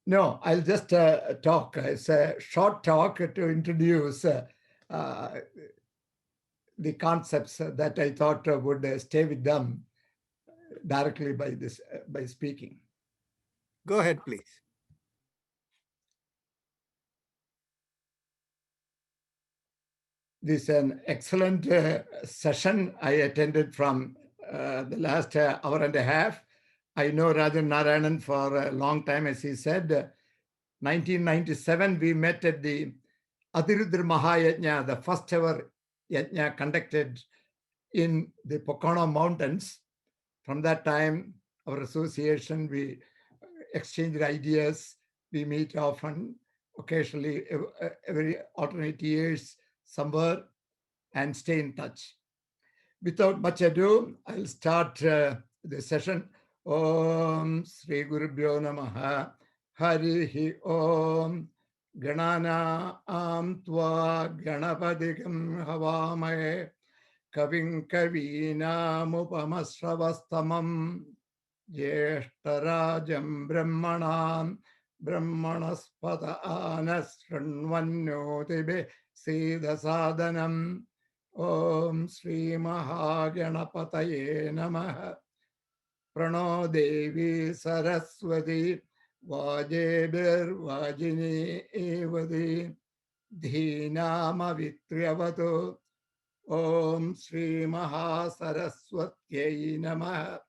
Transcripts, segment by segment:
No, I'll just talk. It's a short talk to introduce uh, the concepts that I thought would stay with them directly by this by speaking. Go ahead, please. This is an excellent session I attended from the last hour and a half. I know Rajan Narayanan for a long time, as he said. 1997, we met at the Adirudra Mahayajna, the first ever yajna conducted in the Pocono Mountains. From that time, our association, we exchanged ideas, we meet often, occasionally, every alternate years, somewhere, and stay in touch. Without much ado, I'll start the session. Om Sri Guru Bhyo Namaha Harihi Om Ganana Am Tva Ganapadigam Havamahe Kavim Kavinam Jeshtarajam Brahmanam Brahmanaspata Anasranvanyotibe Siddha Sadhanam Om Sri Mahaganapataye Namaha Prano Devi Saraswati Vajebir Vajini Evadi Dhinama Vitriyavato Om Sri Mahasaraswatyai Namaha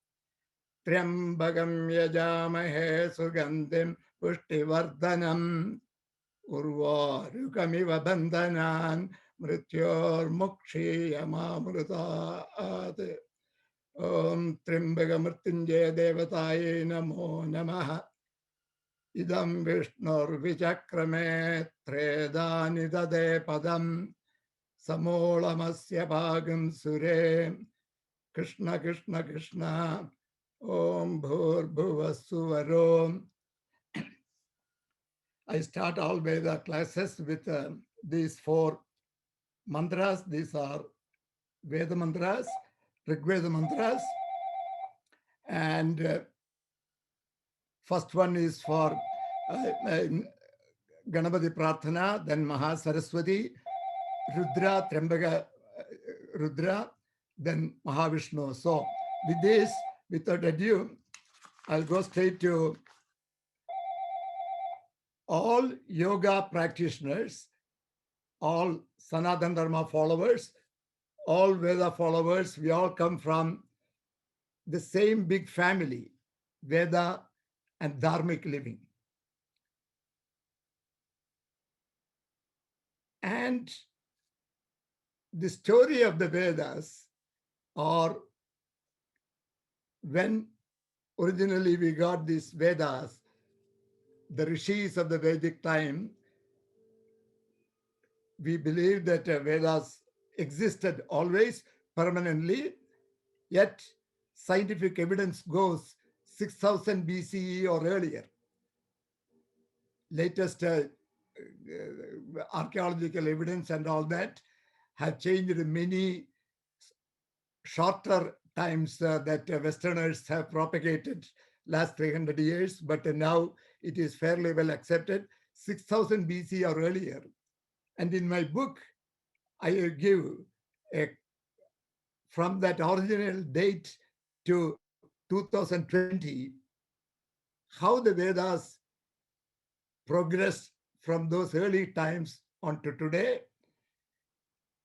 Triambagam Yajamahe Sugandim Pushtivardhanam Urvarukamiva Bandhanan Mrityor Mukshiyamamrutat Om Trimbagamartinjaya Devataye Namo Namaha Idam Vishnur Vichakrame Tredani Dade Padam Samolamasya Bhagam Sure Krishna Krishna Krishna Om Bhur Bhuvasuvarom. I start all Veda classes with these four mantras. These are Veda mantras, Rigveda mantras, and first one is for Ganapati Prarthana, then Mahasaraswati, Rudra, Trembaga Rudra, then Mahavishnu. So with this, without ado, I'll go straight to all yoga practitioners, all Sanatana Dharma followers, all Veda followers. We all come from the same big family, Veda and Dharmic living. And the story of the Vedas, or when originally we got these Vedas, the rishis of the Vedic time, we believe that Vedas existed always permanently, yet scientific evidence goes 6000 BCE or earlier. Latest archaeological evidence and all that have changed many shorter times that Westerners have propagated last 300 years, but now it is fairly well accepted, 6000 BC or earlier. And in my book, I give a, from that original date to 2020, how the Vedas progressed from those early times on to today.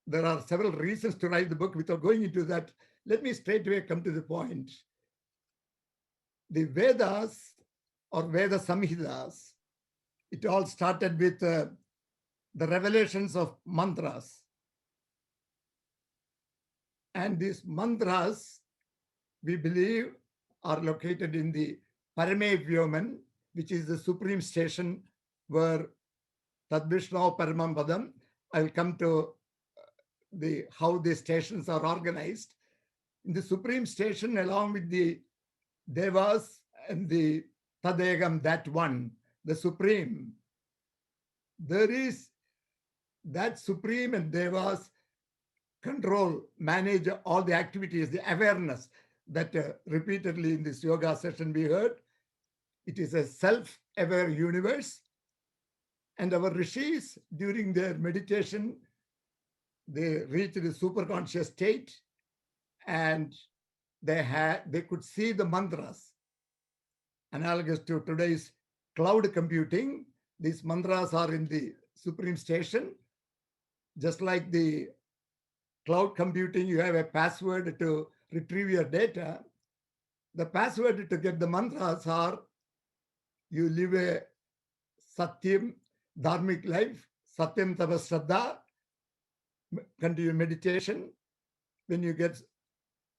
There are several reasons to write the book. Without going into that, let me straight away come to the point. The Vedas or Veda Samhitas, it all started with the revelations of mantras. And these mantras, we believe, are located in the Parame Vyoman, which is the supreme station where Tadvishno Paramam Padam. I'll come to the how the stations are organized. In the supreme station, along with the Devas and the Tadegam, that one, the supreme, there is that supreme and Devas control, manage all the activities, the awareness that repeatedly in this yoga session we heard. It is a self-aware universe. And our rishis, during their meditation, they reached the superconscious state, and they could see the mantras. Analogous to today's cloud computing, these mantras are in the supreme station. Just like the cloud computing, you have a password to retrieve your data. The password to get the mantras are: you live a satyam, dharmic life, satyam tapas shraddha, continue meditation. When you get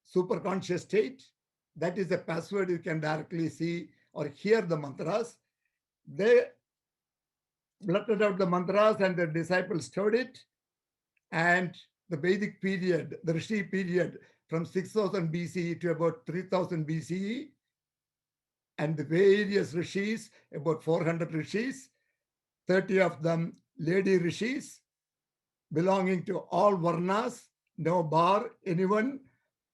super conscious state, that is the password. You can directly see or hear the mantras. They blurted out the mantras and the disciples stored it. And the Vedic period, the Rishi period, from 6000 BCE to about 3000 BCE, and the various rishis, about 400 rishis, 30 of them lady rishis, belonging to all varnas, no bar, anyone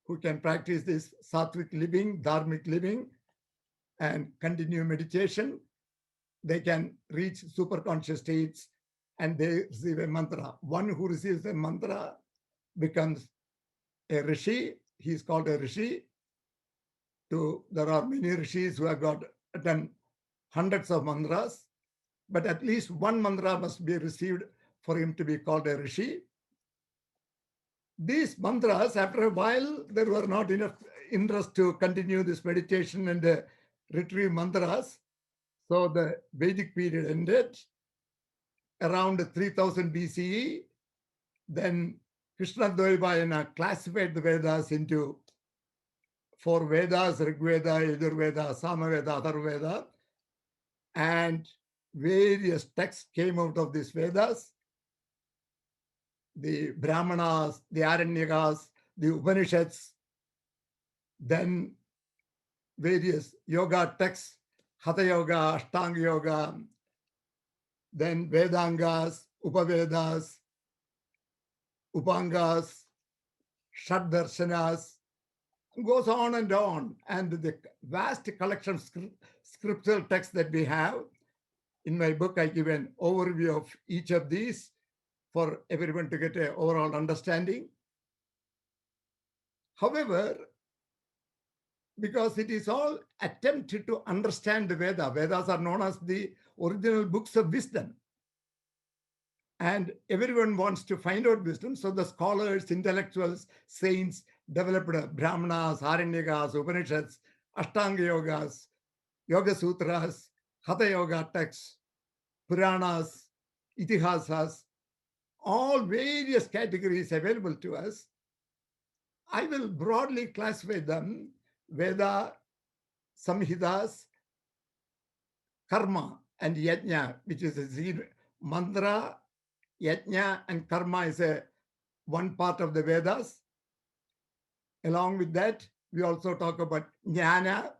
who can practice this sattvic living, dharmic living, and continue meditation, they can reach super conscious states and they receive a mantra. One who receives a mantra becomes a rishi. He is called a rishi. There are many rishis who have done hundreds of mantras, but at least one mantra must be received for him to be called a rishi. These mantras, after a while, there were not enough interest to continue this meditation and retrieve mantras. So the Vedic period ended around 3000 BCE. Then Krishna Dvaipayana classified the Vedas into 4 Vedas: Rig Veda, Yajurveda, Samaveda, Atharvaveda, and various texts came out of these Vedas. The Brahmanas, the Aranyakas, the Upanishads, then various yoga texts, Hatha Yoga, Ashtanga Yoga, then Vedangas, Upavedas, Upangas, Shad Darshanas, goes on. And the vast collection of scriptural texts that we have. In my book, I give an overview of each of these for everyone to get an overall understanding. However, because it is all attempted to understand the Vedas are known as the original books of wisdom. And everyone wants to find out wisdom. So the scholars, intellectuals, saints developed Brahmanas, Aranyakas, Upanishads, Ashtanga Yogas, Yoga Sutras, Hatha Yoga texts, Puranas, Itihasas, all various categories available to us. I will broadly classify them: Veda, Samhitas, Karma, and Yajna, which is a zero. Mantra, Yajna, and Karma is one part of the Vedas. Along with that, we also talk about Jnana.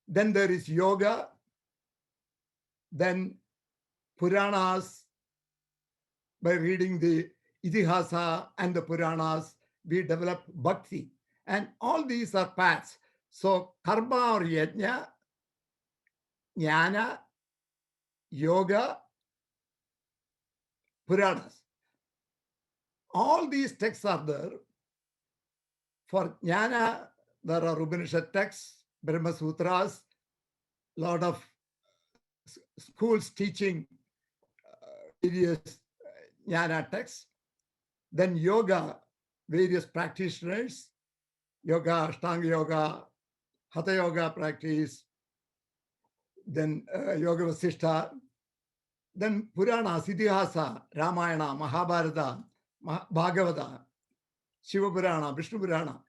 Then there is Yoga. Then Puranas. By reading the Itihasa and the Puranas, we develop Bhakti. And all these are paths. So Karma or Yajna, Jnana, Yoga, Puranas. All these texts are there. For Jnana, there are Upanishad texts, Brahma Sutras, lot of schools teaching various Jnana texts. Then Yoga, various practitioners, Yoga, Ashtanga Yoga, Hatha Yoga practice, then Yoga Vasishtha, then Purana, Itihasa, Ramayana, Mahabharata, Bhagavata, Shiva Purana, Vishnu Purana.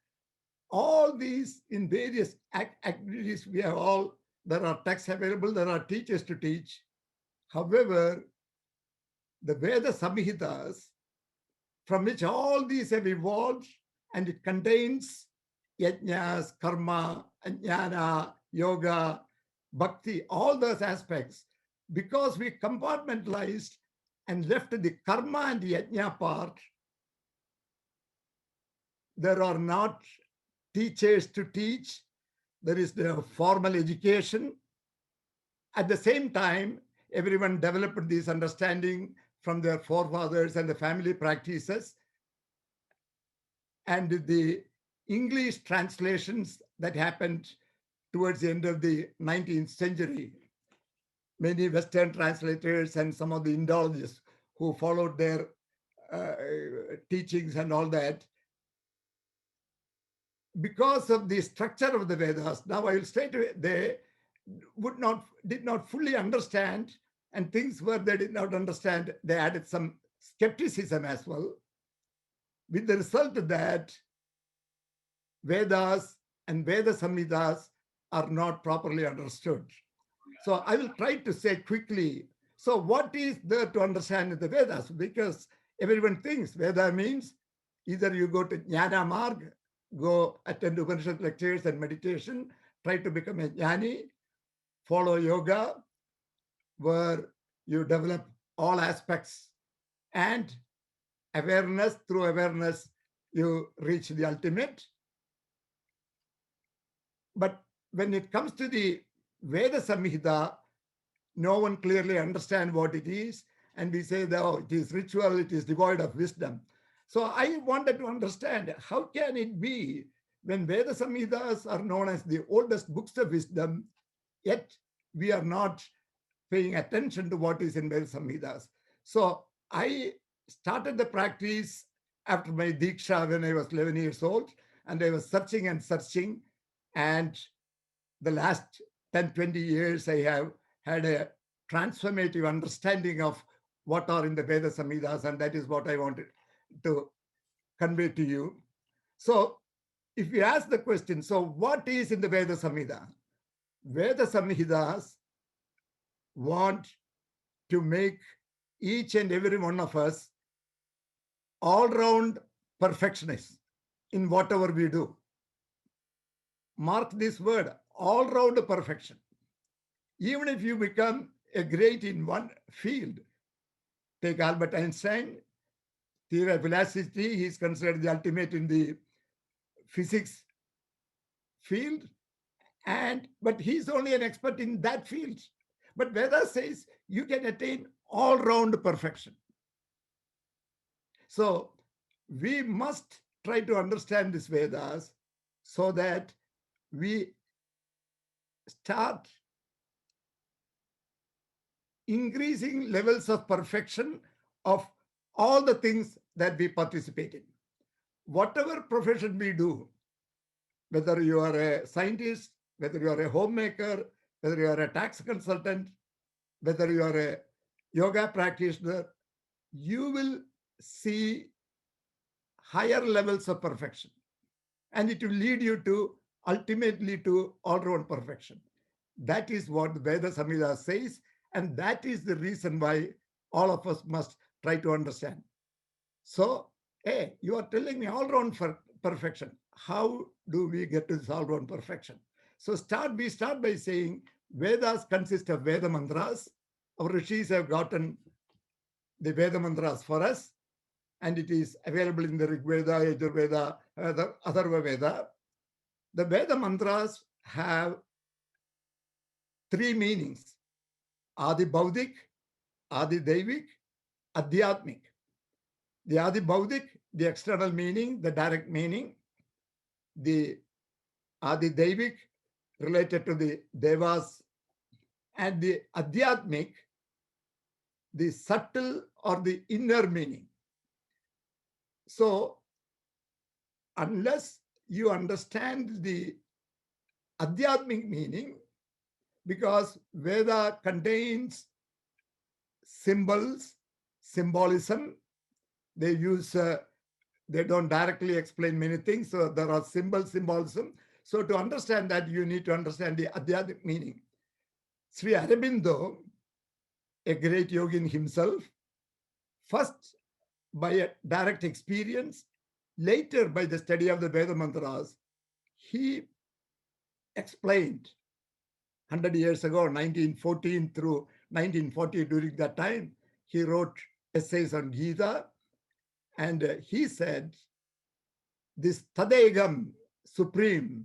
All these in various activities, there are texts available, there are teachers to teach. However, the Veda Samhitas, from which all these have evolved, and it contains yajnas, karma, jnana, yoga, bhakti, all those aspects. Because we compartmentalized and left the karma and the yajna part, there are not teachers to teach, there is the formal education. At the same time, everyone developed this understanding from their forefathers and the family practices. And the English translations that happened towards the end of the 19th century, many Western translators and some of the Indologists who followed their uh, teachings and all that, because of the structure of the Vedas, now I will state they did not fully understand, and things where they did not understand, they added some skepticism as well, with the result that Vedas and Veda Samhitas are not properly understood. So I will try to say quickly. So what is there to understand in the Vedas? Because everyone thinks Veda means either you go to Jnana Marg, go attend Upanishad lectures and meditation, try to become a jnani, follow yoga, where you develop all aspects, and awareness, through awareness, you reach the ultimate. But when it comes to the Veda Samhita, no one clearly understands what it is. And we say that, oh, it is ritual, it is devoid of wisdom. So I wanted to understand, how can it be when Veda Samhitas are known as the oldest books of wisdom, yet we are not paying attention to what is in Veda Samhitas? So I started the practice after my Diksha when I was 11 years old, and I was searching and searching. And the last 10, 20 years, I have had a transformative understanding of what are in the Veda Samhitas, and that is what I wanted to convey to you. So if you ask the question, so what is in the Veda Samhita? Veda Samhitas want to make each and every one of us all-round perfectionists in whatever we do. Mark this word, all-round perfection. Even if you become a great in one field, take Albert Einstein, theory of relativity, he is considered the ultimate in the physics field, but he's only an expert in that field. But Veda says you can attain all-round perfection. So we must try to understand this Vedas so that we start increasing levels of perfection of all the things that we participate in. Whatever profession we do, whether you are a scientist, whether you are a homemaker, whether you are a tax consultant, whether you are a yoga practitioner, you will see higher levels of perfection. And it will lead you to ultimately to all-round perfection. That is what the Veda Samhita says, and that is the reason why all of us must try to understand. So, hey, you are telling me all-round perfection. How do we get to this all-round perfection? So we start by saying Vedas consist of Veda mantras. Our rishis have gotten the Veda mantras for us, and it is available in the Rig Veda, Yajurveda, Atharva Veda. The Veda mantras have three meanings: Adi Baudik, Adi Devik, Adhyatmik. The Adi Baudik, the external meaning, the direct meaning; the Adi Devik, related to the Devas; and the Adhyatmik, the subtle or the inner meaning. So, unless you understand the Adhyatmic meaning, because Veda contains symbols, symbolism, they don't directly explain many things, so there are symbolism. So to understand that, you need to understand the Adhyatmic meaning. Sri Aurobindo, a great yogin himself, first by a direct experience, later by the study of the Veda mantras, he explained 100 years ago, 1914 through 1940, during that time, he wrote essays on Gita, and he said, this Tadegam, supreme,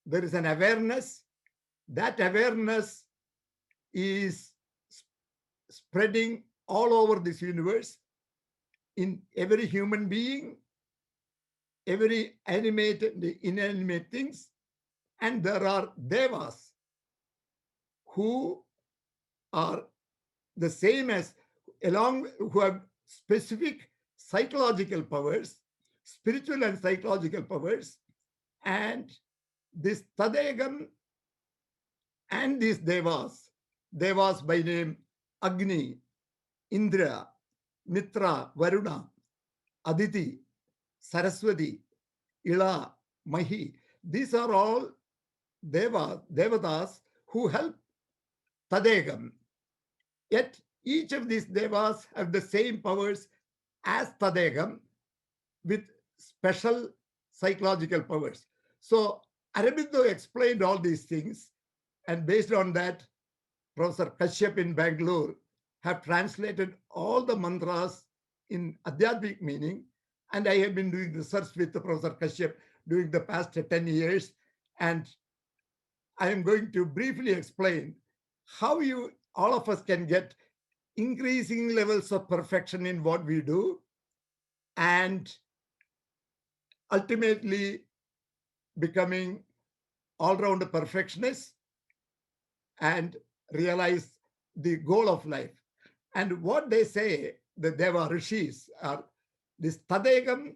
there is an awareness. That awareness is spreading all over this universe, in every human being, every animated, inanimate things. And there are devas who are the same as, along, who have specific psychological powers, spiritual and psychological powers. And this Tadegam and these devas by name Agni, Indra, Mitra, Varuna, Aditi, Saraswati, Ila, Mahi, these are all devatas who help Tadegam. Yet each of these devas have the same powers as Tadegam, with special psychological powers. So Aurobindo explained all these things, and based on that, Professor Kashyap in Bangalore have translated all the mantras in Adhyatmic meaning. And I have been doing research with Professor Kashyap during the past 10 years. And I am going to briefly explain how all of us can get increasing levels of perfection in what we do, and ultimately becoming all-round perfectionists and realize the goal of life. And what they say, the Deva Rishis, are this Tadegam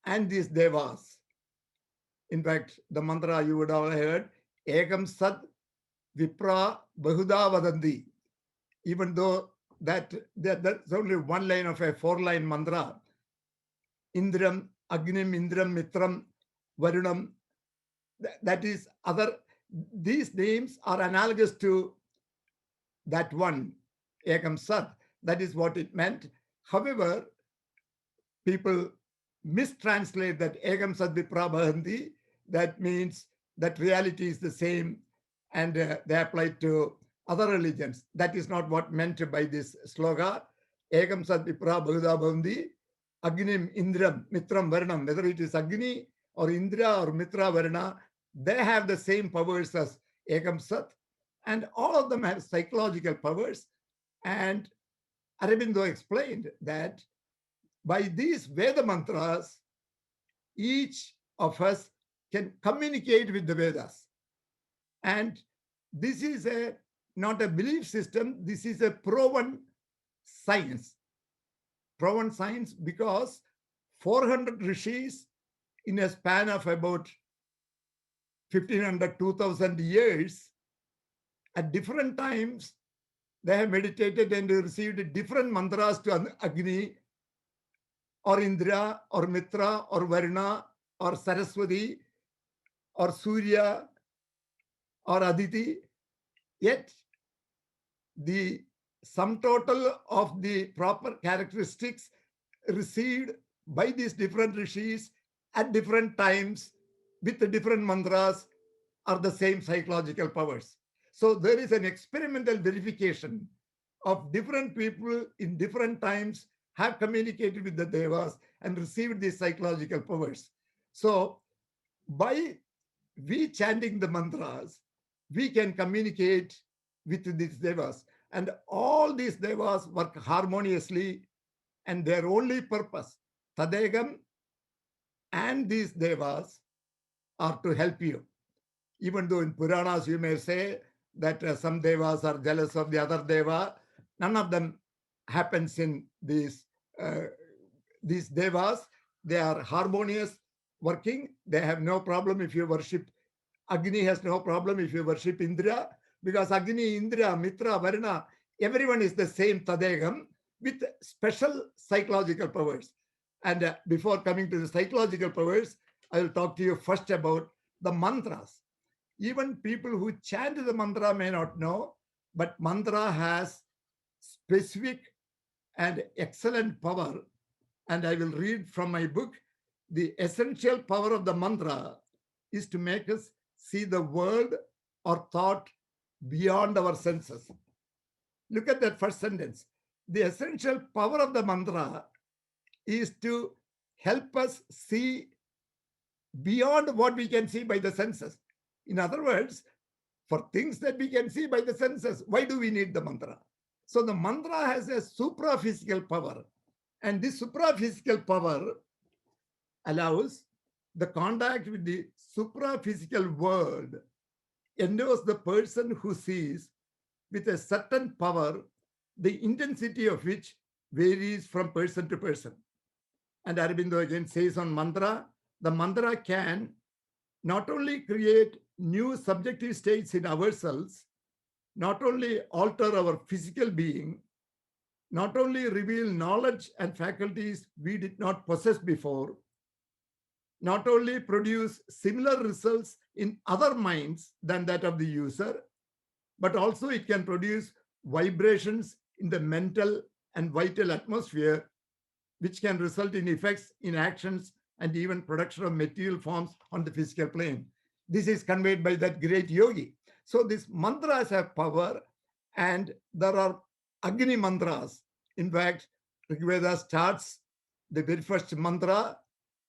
and these Devas. In fact, the mantra you would have heard, Ekam Sad Vipra Bahuda Vadanti. Even though that's only one line of a 4-line mantra, Indram, Agnim, Indram, Mitram, Varunam, that is other, these names are analogous to that one, Ekam Sat. That is what it meant. However, people mistranslate that Ekam Sat Vipra Bhavanti. That means that reality is the same, and they apply to other religions. That is not what meant by this sloga. Ekam Sat Vipra Bahuda Bhavanti, Agnim, Indram, Mitram, Varnam. Whether it is Agni or Indra or Mitra, Varna, they have the same powers as Ekam Sat, and all of them have psychological powers. And Aurobindo explained that by these Veda mantras, each of us can communicate with the Vedas. And this is not a belief system, this is a proven science. Proven science because 400 rishis in a span of about 1500, 2000 years, at different times, they have meditated and received different mantras to Agni or Indra or Mitra or Varuna or Saraswati or Surya or Aditi. Yet the sum total of the proper characteristics received by these different rishis at different times with the different mantras are the same psychological powers. So there is an experimental verification of different people in different times have communicated with the devas and received these psychological powers. So by we chanting the mantras, we can communicate with these devas. And all these devas work harmoniously, and their only purpose, Tadegam and these devas, are to help you. Even though in Puranas you may say that some devas are jealous of the other deva, none of them happens in these devas. They are harmonious, working. They have no problem if you worship Agni, has no problem if you worship Indra, because Agni, Indra, Mitra, Varna, everyone is the same Tadegam with special psychological powers. And before coming to the psychological powers, I will talk to you first about the mantras. Even people who chant the mantra may not know, but mantra has specific and excellent power. And I will read from my book. The essential power of the mantra is to make us see the world or thought beyond our senses. Look at that first sentence. The essential power of the mantra is to help us see beyond what we can see by the senses. In other words, for things that we can see by the senses, why do we need the mantra? So the mantra has a supraphysical power, and this supraphysical power allows the contact with the supraphysical world, endows the person who sees with a certain power, the intensity of which varies from person to person. And Aurobindo again says on mantra, the mantra can not only create new subjective states in ourselves, not only alter our physical being, not only reveal knowledge and faculties we did not possess before, not only produce similar results in other minds than that of the user, but also it can produce vibrations in the mental and vital atmosphere, which can result in effects in actions and even production of material forms on the physical plane. This is conveyed by that great yogi. So these mantras have power, and there are Agni mantras. In fact, Rigveda starts the very first mantra.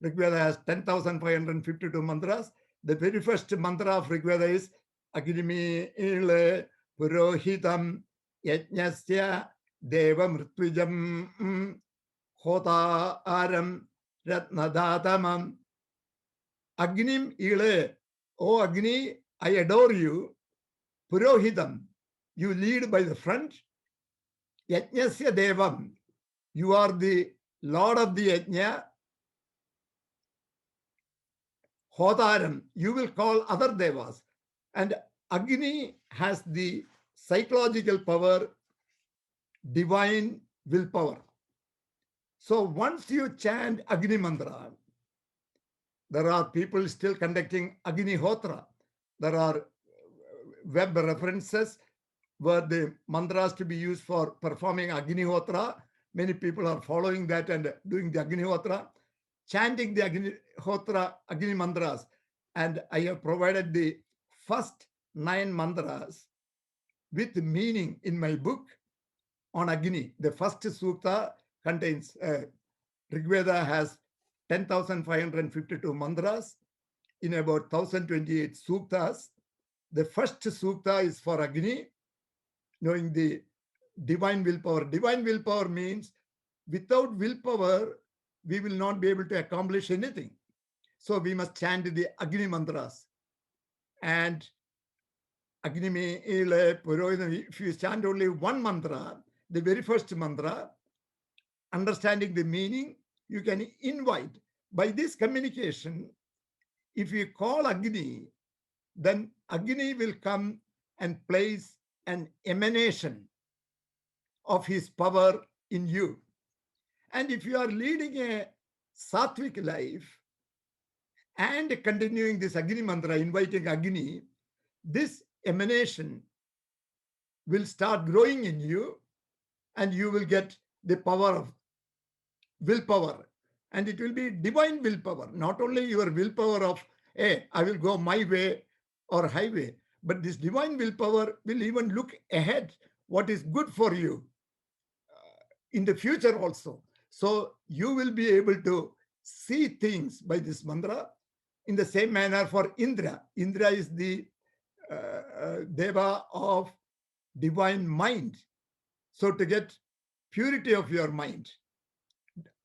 Rigveda has 10,552 mantras. The very first mantra of Rigveda is Agnimi ile purohitam yajnasya deva mritwijam hotaram ratnadatamam. Agnim ile, O Agni, I adore you. Purohitam, you lead by the front. Yajnasya devam, you are the lord of the yajna. Hotaram, you will call other devas. And Agni has the psychological power, divine willpower. So once you chant Agni mantra, there are people still conducting Agni Hotra. There are web references where the mantras to be used for performing Agni Hotra. Many people are following that and doing the Agni Hotra, chanting the Agni Hotra, Agni mantras. And I have provided the first 9 mantras with meaning in my book on Agni. The first sukta contains, Rigveda has 10,552 mantras in about 1,028 suktas. The first sukta is for Agni, knowing the divine willpower. Divine willpower means without willpower, we will not be able to accomplish anything. So we must chant the Agni mantras. And Agni me ile purohitam, if you chant only one mantra, the very first mantra, understanding the meaning, you can invite. By this communication, if you call Agni, then Agni will come and place an emanation of his power in you. And if you are leading a sattvic life and continuing this Agni mantra, inviting Agni, this emanation will start growing in you, and you will get the power of willpower. And it will be divine willpower, not only your willpower of, hey, I will go my way or highway, but this divine willpower will even look ahead what is good for you in the future also. So you will be able to see things by this mantra. In the same manner for Indra. Indra is the deva of divine mind. So to get purity of your mind,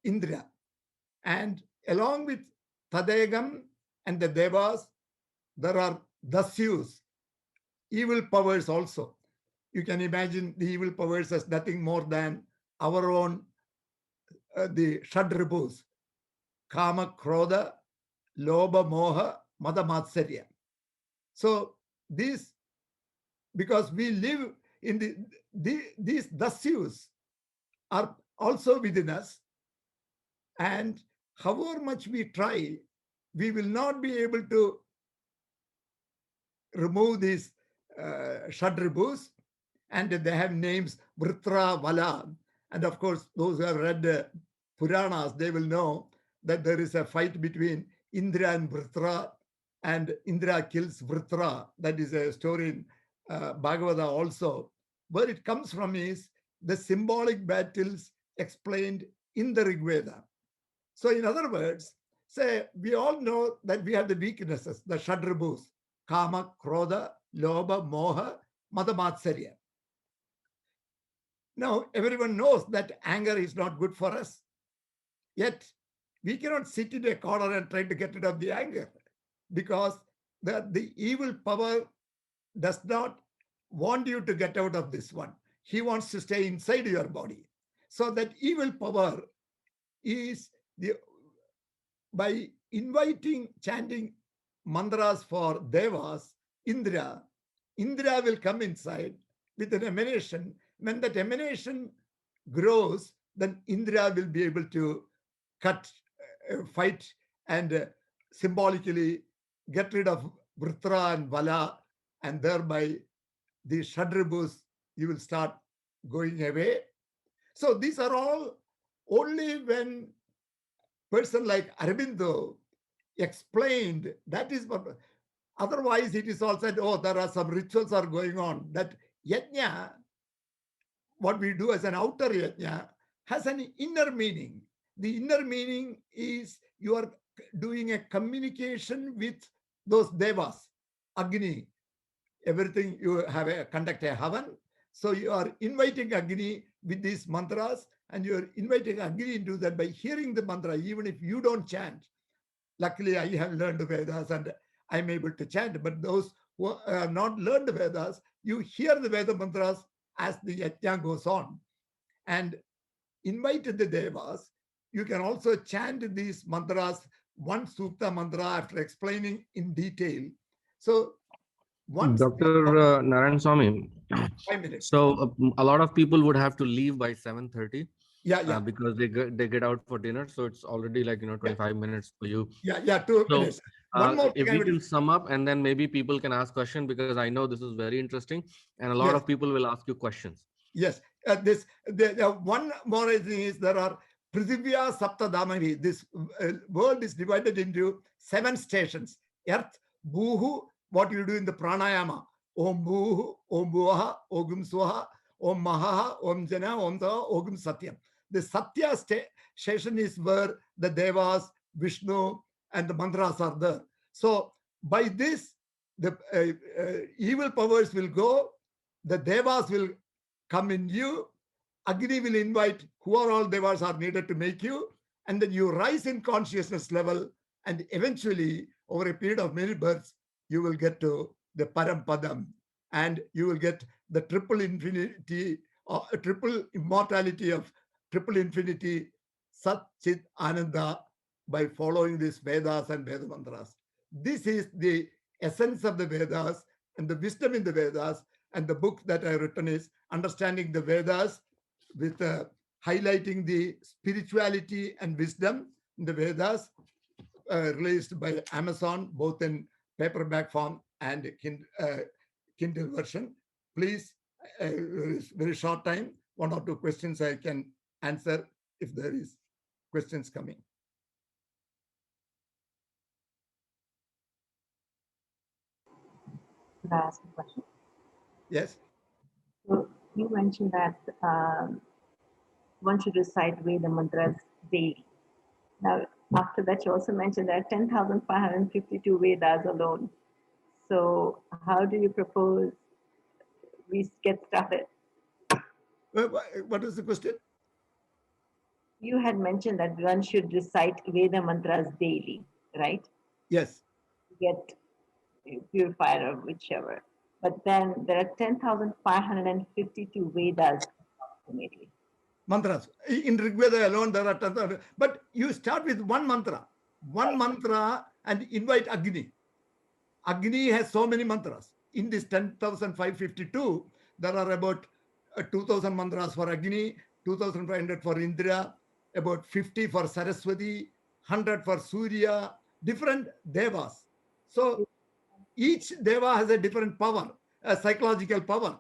Indra. And along with Tadegam and the devas, there are dasyus, evil powers also. You can imagine the evil powers as nothing more than our own, the Shadribus, Kama, Krodha, Lobha, Moha, Mada, Matsarya. So these, because we live in these dasyus are also within us, and however much we try, we will not be able to remove these Shadribus, and they have names Vritra, Vala. And of course, those who have read Puranas, they will know that there is a fight between Indra and Vritra, and Indra kills Vritra. That is a story in Bhagavata also. Where it comes from is the symbolic battles explained in the Rig Veda. So in other words, say we all know that we have the weaknesses, the Shadribus. kama, krodha, lobha, moha, mada, matsarya. Now, everyone knows that anger is not good for us. Yet, we cannot sit in a corner and try to get rid of the anger, because the evil power does not want you to get out of this one. He wants to stay inside your body. So that evil power is by inviting, chanting mantras for devas, Indra will come inside with an emanation. When that emanation grows, then Indra will be able to fight and symbolically get rid of Vritra and Vala, and thereby the Shadrabhus, you will start going away. So these are all only when person like Aurobindo explained, that is what, otherwise it is all said, oh, there are some rituals are going on. That yajna, what we do as an outer yajna, has an inner meaning. The inner meaning is you are doing a communication with those devas, Agni, everything you have conduct a havan. So you are inviting Agni with these mantras, and you are inviting Agni into that by hearing the mantra, even if you don't chant. Luckily, I have learned Vedas and I'm able to chant. But those who have not learned Vedas, you hear the Veda mantras as the yajna goes on, and invite the devas. You can also chant these mantras, one sukta mantra after explaining in detail. So once Dr. Narayan Swami, 5 minutes. so a lot of people would have to leave by 7:30 Yeah. because they get out for dinner. So it's already like 25 minutes for you. Yeah, 2 So minutes. One more if thing we can sum up, and then maybe people can ask questions, because I know this is very interesting and a lot Yes. of people will ask you questions. Yes, one more thing is there are Prithivya Saptadamavi. This world is divided into 7 stations. Earth, Bhuhu, what you do in the pranayama. Om Bhuhu, Om Bhuaha, Ogum Swaha, Om Mahaha, Om Jana, Om Taha, Ogum Satyam. The Satya station is where the Devas, Vishnu, and the mantras are there. So by this, the evil powers will go, the Devas will come in you. Agni will invite who are all devas are needed to make you, and then you rise in consciousness level, and eventually, over a period of many births, you will get to the Parampadam, and you will get the triple infinity, or triple immortality of triple infinity, Sat Chit Ananda, by following these Vedas and Veda mantras. This is the essence of the Vedas and the wisdom in the Vedas. And the book that I've written is Understanding the Vedas, with highlighting the spirituality and wisdom in the Vedas, released by Amazon, both in paperback form and Kindle version. Please, very short time, 1 or 2 questions I can answer if there is questions coming. Can I ask a question? Yes. So you mentioned that one should recite Veda mantras daily. Now, after that, you also mentioned that 10,552 Vedas alone. So how do you propose we get started? What is the question? You had mentioned that one should recite Veda mantras daily, right? Yes. Get purified or whichever. But then there are 10,552 Vedas approximately. Mantras. In Rigveda alone, there are 10,000. But you start with one mantra, and invite Agni. Agni has so many mantras. In this 10,552, there are about 2,000 mantras for Agni, 2,500 for Indra, about 50 for Saraswati, 100 for Surya, different devas. So each deva has a different power, a psychological power.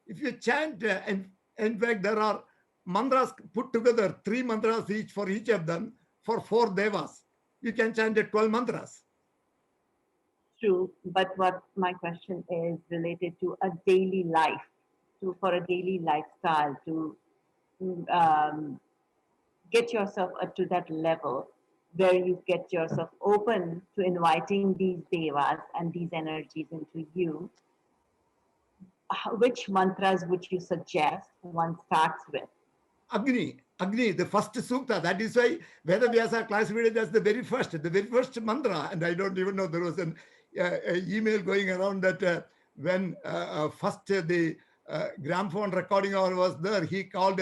If you chant, and in fact, there are mantras put together, 3 mantras each for each of them, for 4 devas. You can chant 12 mantras. True, but what my question is related to a daily life, for a daily lifestyle, to get yourself to that level. where you get yourself open to inviting these devas and these energies into you, which mantras would you suggest one starts with? Agni, the first sukta. That is why Vedavyasa classified it as the very first mantra. And I don't even know, there was an email going around that when first the gramophone recording hour was there, he called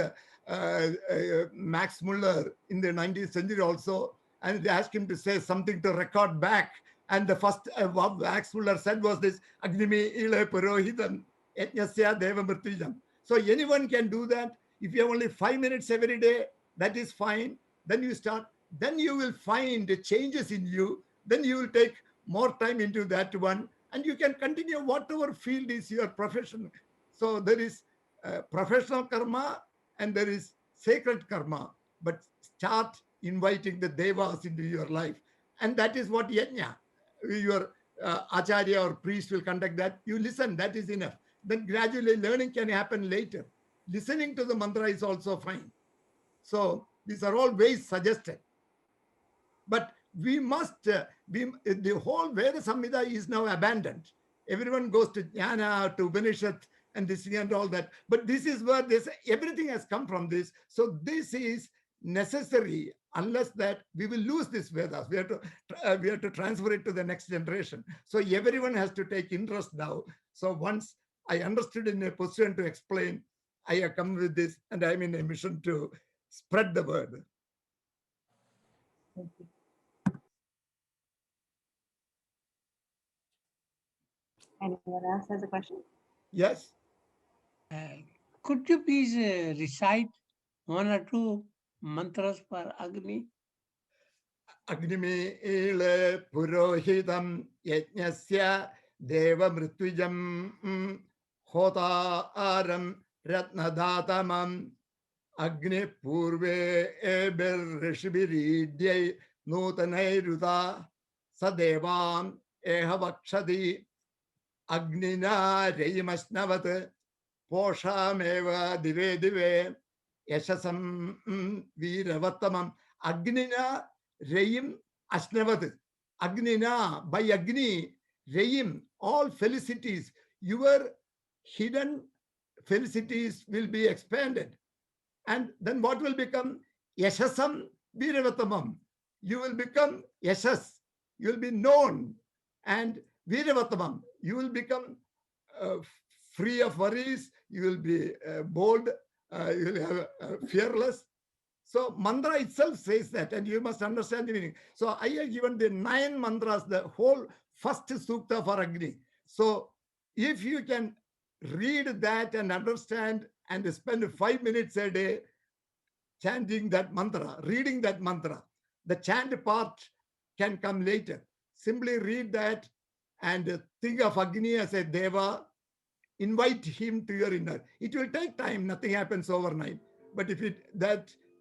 Max Muller in the 19th century also, and they asked him to say something to record back. And the first what Max Muller said was this: Agnimi ile purohitam yajnasya deva mrityujam. So anyone can do that. If you have only 5 minutes every day, that is fine. Then you start. Then you will find changes in you. Then you will take more time into that one, and you can continue whatever field is your profession. So there is professional karma and there is sacred karma. But start inviting the devas into your life, and that is what yajna. Your acharya or priest will conduct that. You listen. That is enough. Then gradually learning can happen later. Listening to the mantra is also fine. So these are all ways suggested. But we must, the whole Veda Samhita is now abandoned. Everyone goes to Jnana, to Upanishad, and this and all that. But this is where everything has come from this. So this is necessary. Unless that, we will lose this Vedas. We have to transfer it to the next generation. So everyone has to take interest now. So once I understood in a position to explain, I have come with this, and I'm in a mission to spread the word. Thank you. Anyone else has a question? Yes. Could you please recite one or two mantras for Agni? Agnimi ile purohitam yajnasya deva mrityujam hota aram ratnadatamam Agni purve eber rishibiridyai nutanairuta sadevam ehavakshadi Agnina reyimasnavat poshameva dive dive yashasam veeravattamam Agnina reyim asnavat. Agnina, by Agni, reyim, all felicities, your hidden felicities will be expanded. And then what will become? Yashasam veeravattamam. You will become yashas. You will be known. And veeravattamam, you will become free of worries. You will be bold. You will have fearless. So mantra itself says that, and you must understand the meaning. So I have given the 9 mantras, the whole first sukta for Agni. So if you can read that and understand and spend 5 minutes a day chanting that mantra, reading that mantra, the chant part can come later. Simply read that and think of Agni as a deva. Invite him to your inner. It will take time. Nothing happens overnight. But if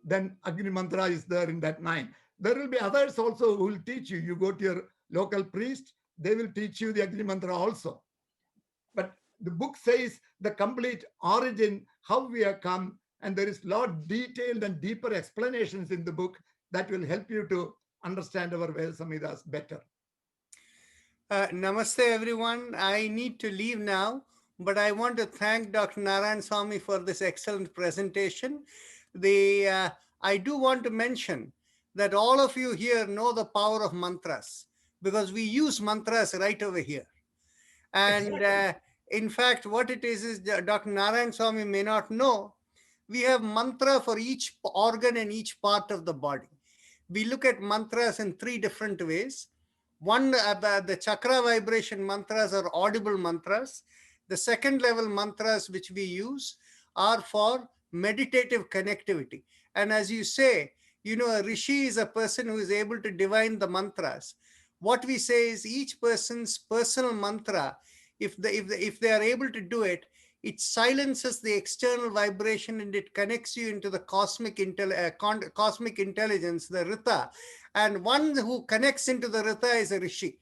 then Agni mantra is there in that 9. There will be others also who will teach you. You go to your local priest, they will teach you the Agni mantra also. But the book says the complete origin, how we have come, and there is a lot detailed and deeper explanations in the book that will help you to understand our Veda Samhitas better. Namaste, everyone. I need to leave now, but I want to thank Dr. Narayan Swami for this excellent presentation. I do want to mention that all of you here know the power of mantras, because we use mantras right over here. And in fact, what it is Dr. Narayan Swami may not know, we have mantra for each organ and each part of the body. We look at mantras in 3 different ways. One, the chakra vibration mantras are audible mantras. The second level mantras which we use are for meditative connectivity. And as you say, a rishi is a person who is able to divine the mantras. What we say is each person's personal mantra, if they are able to do it, it silences the external vibration and it connects you into the cosmic intelligence, the Rita. And one who connects into the Rita is a rishi.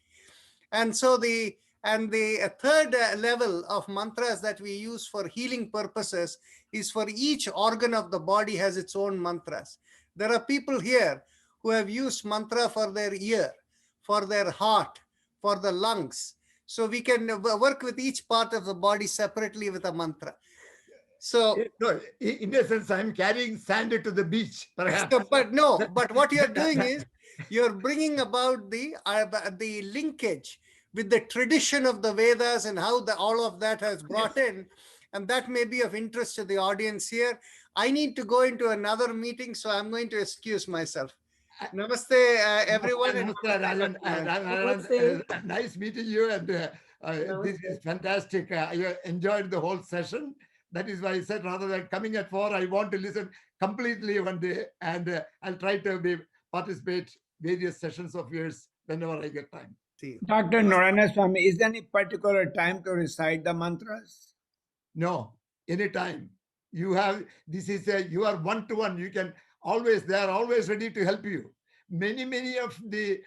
And so the third level of mantras that we use for healing purposes is for each organ of the body has its own mantras. There are people here who have used mantra for their ear, for their heart, for the lungs. So we can work with each part of the body separately with a mantra. So, No, in a sense, I'm carrying sand to the beach, perhaps. but what you're doing is you're bringing about the linkage with the tradition of the Vedas and how all of that has brought in, and that may be of interest to the audience here. I need to go into another meeting, so I'm going to excuse myself. Namaste, everyone. Namaste, Rajan. Rajan, nice meeting you, and this is fantastic. I enjoyed the whole session. That is why I said, rather than coming at 4, I want to listen completely one day, and I'll try to participate various sessions of yours whenever I get time. Dr. Narayana Swami, is there any particular time to recite the mantras? No, anytime. You have, this is you are one-to-one. You can always, they are always ready to help you. Many of the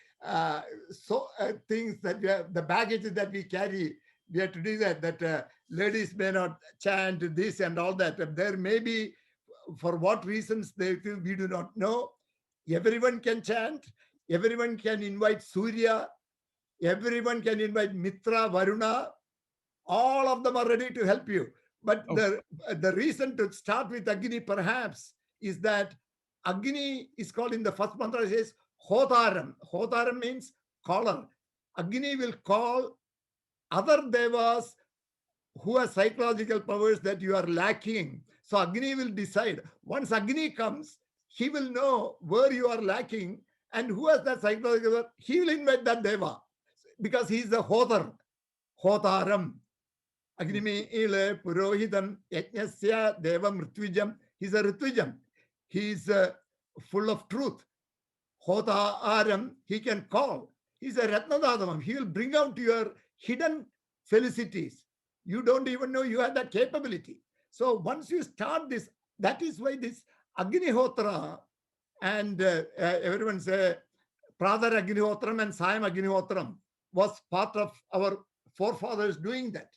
things that we have, the baggage that we carry, we have to do that ladies may not chant this and all that. There may be, for what reasons we do not know. Everyone can chant. Everyone can invite Surya. Everyone can invite Mitra, Varuna. All of them are ready to help you. But the reason to start with Agni perhaps is that Agni is called in the first mantra, it says Hotaram. Hotaram means caller. Agni will call other devas who have psychological powers that you are lacking. So Agni will decide. Once Agni comes, he will know where you are lacking and who has that psychological power. He will invite that deva because he is the Hotar. Hotaram. Agnimi ile purohitam yajnasya deva mritwijam. He's a ritwijam. He's full of truth. Hotaram, he can call. He's a ratnadadamam. He will bring out your hidden felicities. You don't even know you have that capability. So once you start this, that is why this Agnihotra and everyone say Pradar Agnihotram and Sayam Agnihotram was part of our forefathers doing that.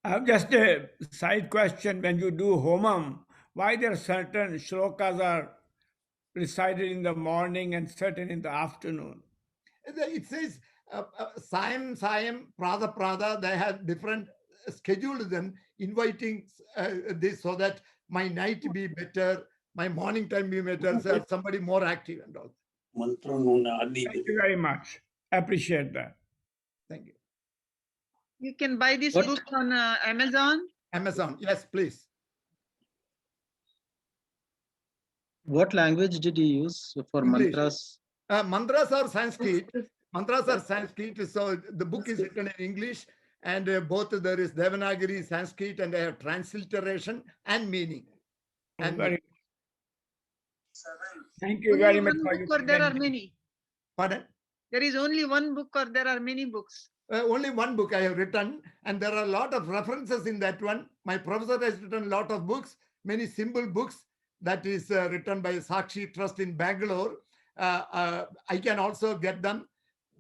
I have just a side question. When you do homam, why there are certain shlokas are recited in the morning and certain in the afternoon? It says Sayam, Prada, they have different scheduled them, inviting this so that my night be better, my morning time be better, so somebody more active and all. Thank you very much. I appreciate that. Thank you. You can buy this book on Amazon. Amazon, yes, please. What language did you use for English. mantras? Mantras are Sanskrit. Mantras are Sanskrit. So the book is written in English, and both there is Devanagari, Sanskrit, and they have transliteration and meaning. And Thank you very much. One book or there are many? Pardon? There is only one book or there are many books? Only one book I have written, and there are a lot of references in that one. My professor has written a lot of books, many symbol books that is written by Sakshi Trust in Bangalore. I can also get them.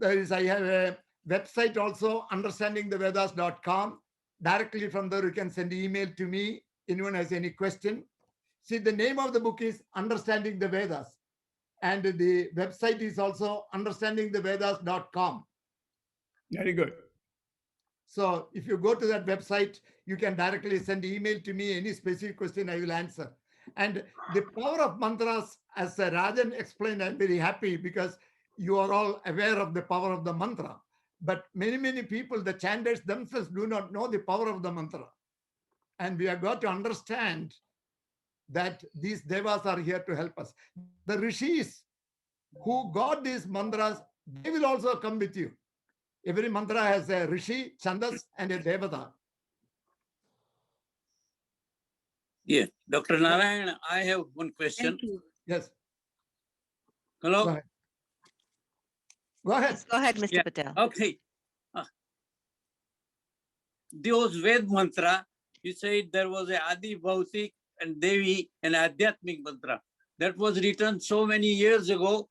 I have a website also, understandingthevedas.com. Directly from there, you can send email to me. Anyone has any question. See, the name of the book is Understanding the Vedas. And the website is also understandingthevedas.com. Very good. So if you go to that website, you can directly send email to me. Any specific question, I will answer. And the power of mantras, as Rajan explained, I'm very happy because you are all aware of the power of the mantra. But many people, the chanters themselves do not know the power of the mantra. And we have got to understand that these devas are here to help us. The rishis who got these mantras, they will also come with you. Every mantra has a rishi, chandas, and a devata. Yeah, Dr. Narayan, I have one question. Thank you. Yes. Hello? Go ahead. Yes, go ahead, Mr. Yeah. Patel. Okay. Those Ved mantra, you said there was a Adi Bhautik and Devi and Adhyatmik mantra. That was written so many years ago.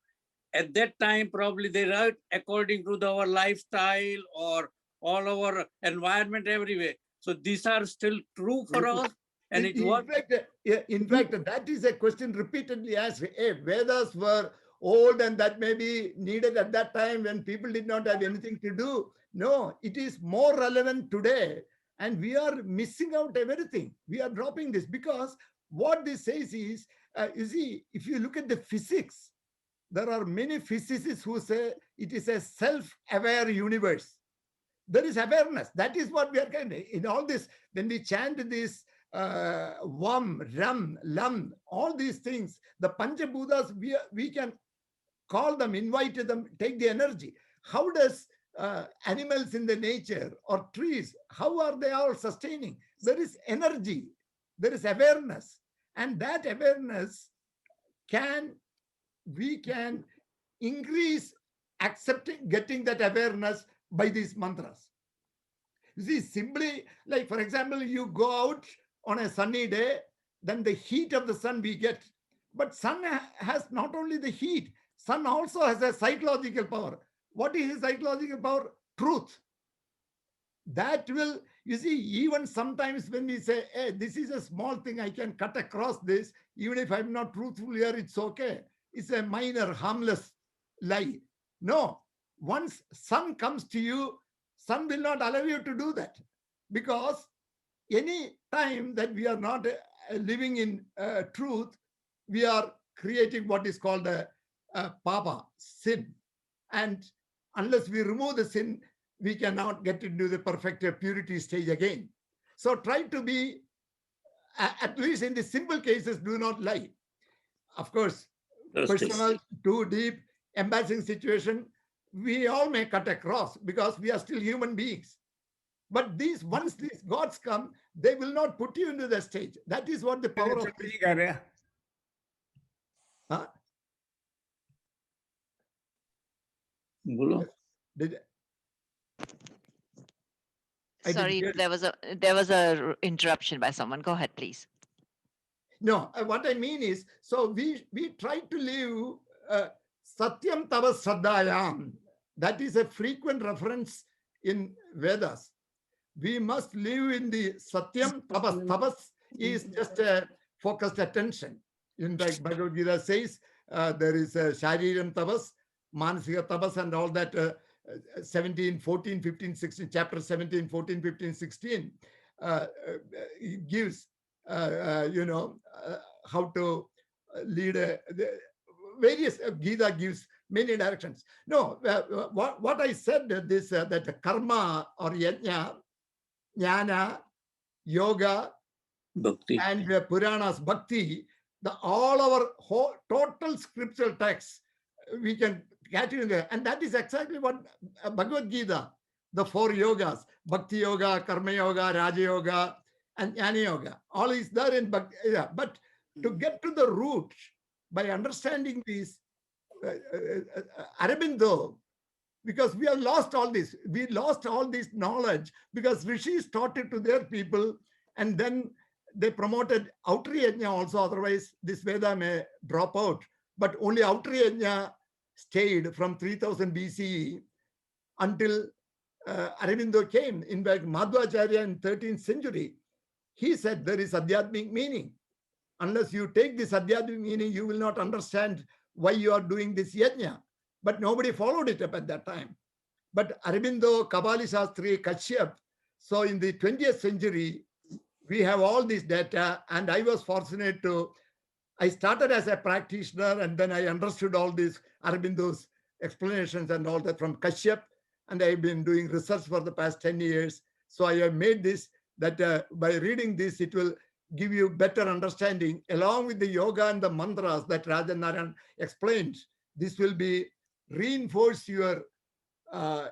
At that time, probably they wrote according to our lifestyle or all our environment everywhere. So these are still true for us. And it worked. In fact, that is a question repeatedly asked. Vedas were old and that may be needed at that time when people did not have anything to do. No, it is more relevant today. And we are missing out everything. We are dropping this because what this says is, you see, if you look at the physics, there are many physicists who say it is a self-aware universe. There is awareness. That is what we are kind of, in all this, when we chant this Vam, Ram, Lam, all these things, the Panchabhutas, we can call them, invite them, take the energy. How does animals in the nature or trees, how are they all sustaining? There is energy, there is awareness. And that awareness we can increase accepting, getting that awareness by these mantras. You see, simply like, for example, you go out on a sunny day, then the heat of the sun we get. But sun has not only the heat, sun also has a psychological power. What is his psychological power? Truth. That will, you see, even sometimes when we say, hey, this is a small thing, I can cut across this, even if I'm not truthful here, it's okay. It's a minor, harmless lie. No, once sun comes to you, sun will not allow you to do that. Because any time that we are not living in truth, we are creating what is called a papa, sin. And unless we remove the sin, we cannot get into the perfect purity stage again. So try to be, at least in the simple cases, do not lie. Of course, personal, too deep, embarrassing situation, we all may cut across because we are still human beings. But once these gods come, they will not put you into the stage. That is what the power of... Huh? Sorry, there was a interruption by someone. Go ahead, please. No, what I mean is, so we try to live Satyam Tava Shraddhayam. That is a frequent reference in Vedas. We must live in the Satyam Tapas. Tapas is just a focused attention. In fact, Bhagavad Gita says there is a Shariram Tapas, Manasika Tapas, and all that 17, 14, 15, 16, chapter 17, 14, 15, 16 gives, how to lead various Gita gives many directions. No, what I said this that karma or yajna, jnana, yoga, bhakti, and Puranas, bhakti, all our total scriptural texts we can catch it in there, and that is exactly what Bhagavad Gita, the 4 yogas, bhakti yoga, karma yoga, raja yoga, and jnana yoga, all is there in bhakti. Yeah, but to get to the root by understanding these Aurobindo, because we have lost all this. We lost all this knowledge because rishis taught it to their people, and then they promoted outer yajna also. Otherwise, this Veda may drop out. But only outer yajna stayed from 3000 BCE until Aurobindo came. In fact, Madhvacharya in 13th century, he said there is adhyatmic meaning. Unless you take this adhyatmic meaning, you will not understand why you are doing this yajna. But nobody followed it up at that time. But Aurobindo, Kabali Shastri, Kashyap. So in the 20th century, we have all this data, and I was fortunate to, I started as a practitioner, and then I understood all these Aurobindo's explanations and all that from Kashyap, and I've been doing research for the past 10 years. So I have made this, that by reading this, it will give you better understanding, along with the yoga and the mantras that Rajan Narayan explained. This will be reinforce your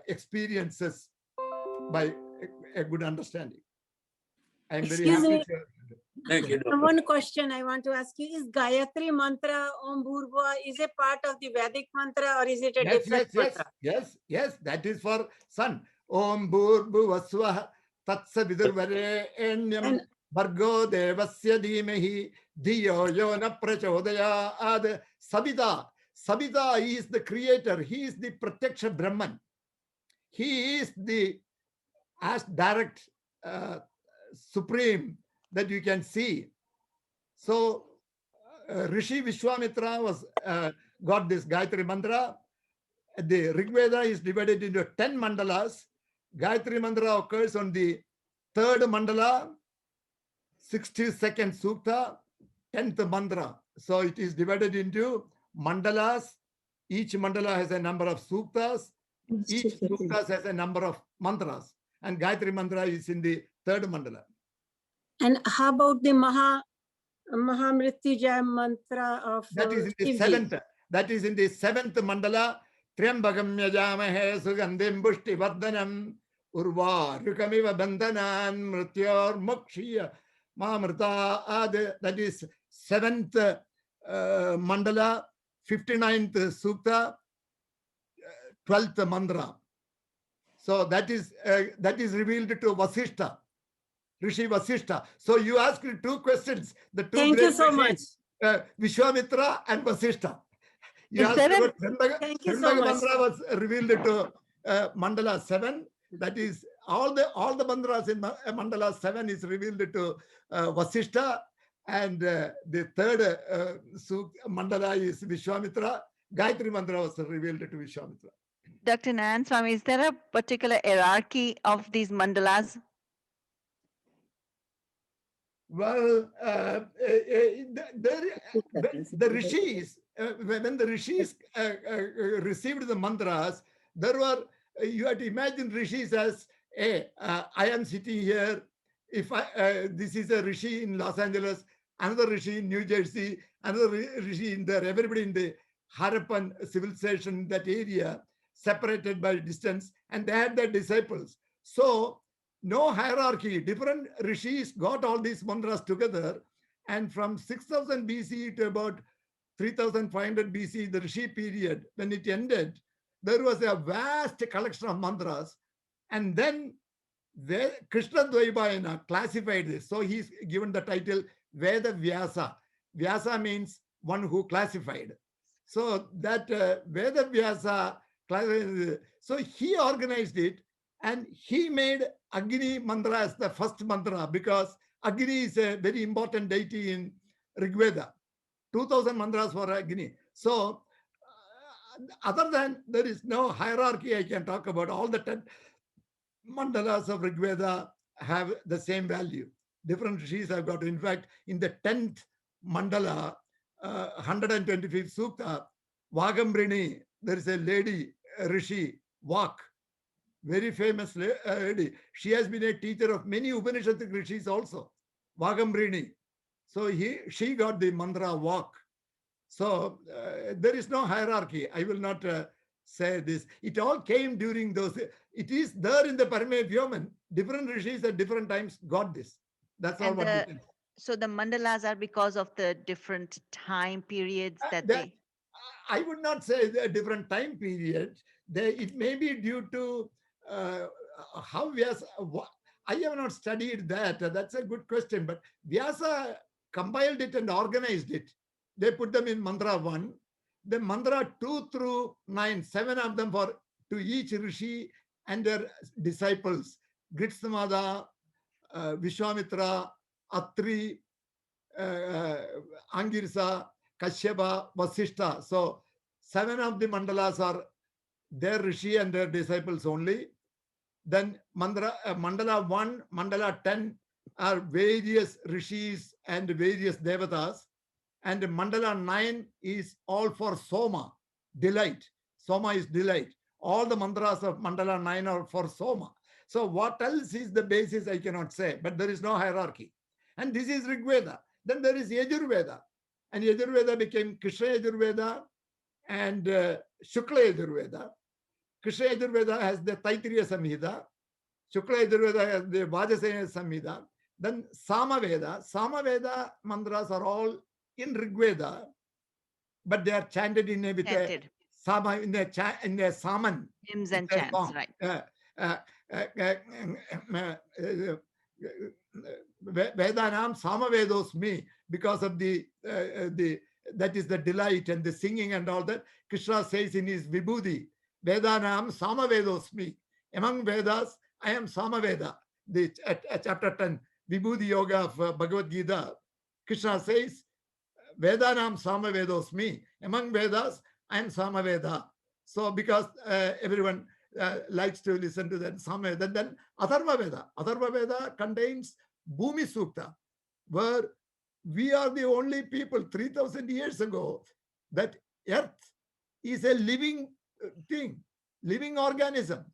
experiences by a good understanding. I'm very happy. Thank you. One question I want to ask you is Gayatri mantra, Om Bhurva, is a part of the Vedic mantra, or is it a different mantra? Yes, that is for sun. Om Bhurva Swaha Tatsa Vidurvarenyam Bhargo Devasya Dhimahi Dhiyo Yona Prachodayad. Sabita. Sabita is the creator. He is the Pratyaksha Brahman. He is the as direct, supreme, that you can see. So Rishi Vishwamitra was got this Gayatri Mantra. The Rig Veda is divided into 10 mandalas. Gayatri Mantra occurs on the 3rd mandala, 62nd sukta, 10th mantra. So it is divided into mandalas. Each mandala has a number of suktas. Each suktas has a number of mantras. And Gayatri Mantra is in the 3rd mandala. And how about the Mahamrityunjaya mantra of That is in the 7th. That is in the 7th mandala. Triambagam yajamahe sugandhim bushti vardhanam urva rukamiva bandhanan mrityor mokshiya mamrita ad. That is 7th mandala, 59th sukta, 12th mantra. So that is revealed to Vasishta, Rishi Vasishta. So you asked 2 questions. The 2 Thank you so much. Vishwamitra and Vasishta. You asked about Thank you so much. mantra was revealed to mandala 7. That is all the mantras in mandala 7 is revealed to Vasishta, and the 3rd mandala is Vishwamitra. Gayatri Mantra was revealed to Vishwamitra. Dr. Narayan Swami, is there a particular hierarchy of these mandalas? Well, the rishis, when the rishis received the mantras, there were, you have to imagine rishis as, I am sitting here. If this is a rishi in Los Angeles, another rishi in New Jersey, another rishi in there, everybody in the Harappan civilization in that area, separated by distance, and they had their disciples. So no hierarchy. Different rishis got all these mantras together, and from 6000 BC to about 3500 BC, the rishi period, when it ended, there was a vast collection of mantras, and then Krishna Dvaipayana classified this. So he's given the title Veda Vyasa. Vyasa means one who classified. So that Veda Vyasa, so he organized it, and he made Agni mantra as the first mantra, because Agni is a very important deity in Rig Veda. 2000 mantras for Agni. So other than, there is no hierarchy I can talk about. All the 10 mandalas of Rig Veda have the same value. Different rishis have got, in fact, in the 10th mandala, 125th sukta, Vagamrini, there is a lady, rishi, Vak, very famous lady. She has been a teacher of many Upanishadic rishis also, Vagamrini. So she got the mantra Vak. So there is no hierarchy. I will not say this. It all came during those, it is there in the Paramevyoman. Different rishis at different times got this. That's all what we can. So the mandalas are because of the different time periods that they... I would not say the different time periods. It may be due to how Vyasa, I have not studied that. That's a good question. But Vyasa compiled it and organized it. They put them in mantra 1. The mantra 2 through 9, 7 of them to each rishi and their disciples. Gritstamada, Vishwamitra, Atri, Angirsa, Kashyapa, Vasishta. So 7 of the mandalas are their rishi and their disciples only. Then mandala 1, mandala 10 are various rishis and various devatas. And mandala 9 is all for Soma, delight. Soma is delight. All the mantras of mandala 9 are for Soma. So what else is the basis, I cannot say, but there is no hierarchy. And this is Rig Veda. Then there is Yajurveda. And Yajurveda became Krishna Yajurveda and Shukla Yajurveda. Krishna Yajurveda has the Taittiriya Samhita. Shukla Yajurveda has the Vajrayana Samhita. Then Samaveda. Samaveda mantras are all in Rig Veda, but they are chanted in a, with a sama, in a saman. Hymns and chants, right. Vedanam Samavedosmi, because of the that is the delight and the singing and all that. Krishna says in his Vibhuti, Vedanam Samavedosmi. Among Vedas, I am Samaveda. Chapter 10, Vibhuti Yoga of Bhagavad Gita, Krishna says, Vedanam Samavedosmi. Among Vedas, I am Samaveda. So because everyone likes to listen to that Samaveda, then Atharva Veda. Atharva Veda contains Bhumi Sukta, where we are the only people 3,000 years ago that earth is a living thing, living organism.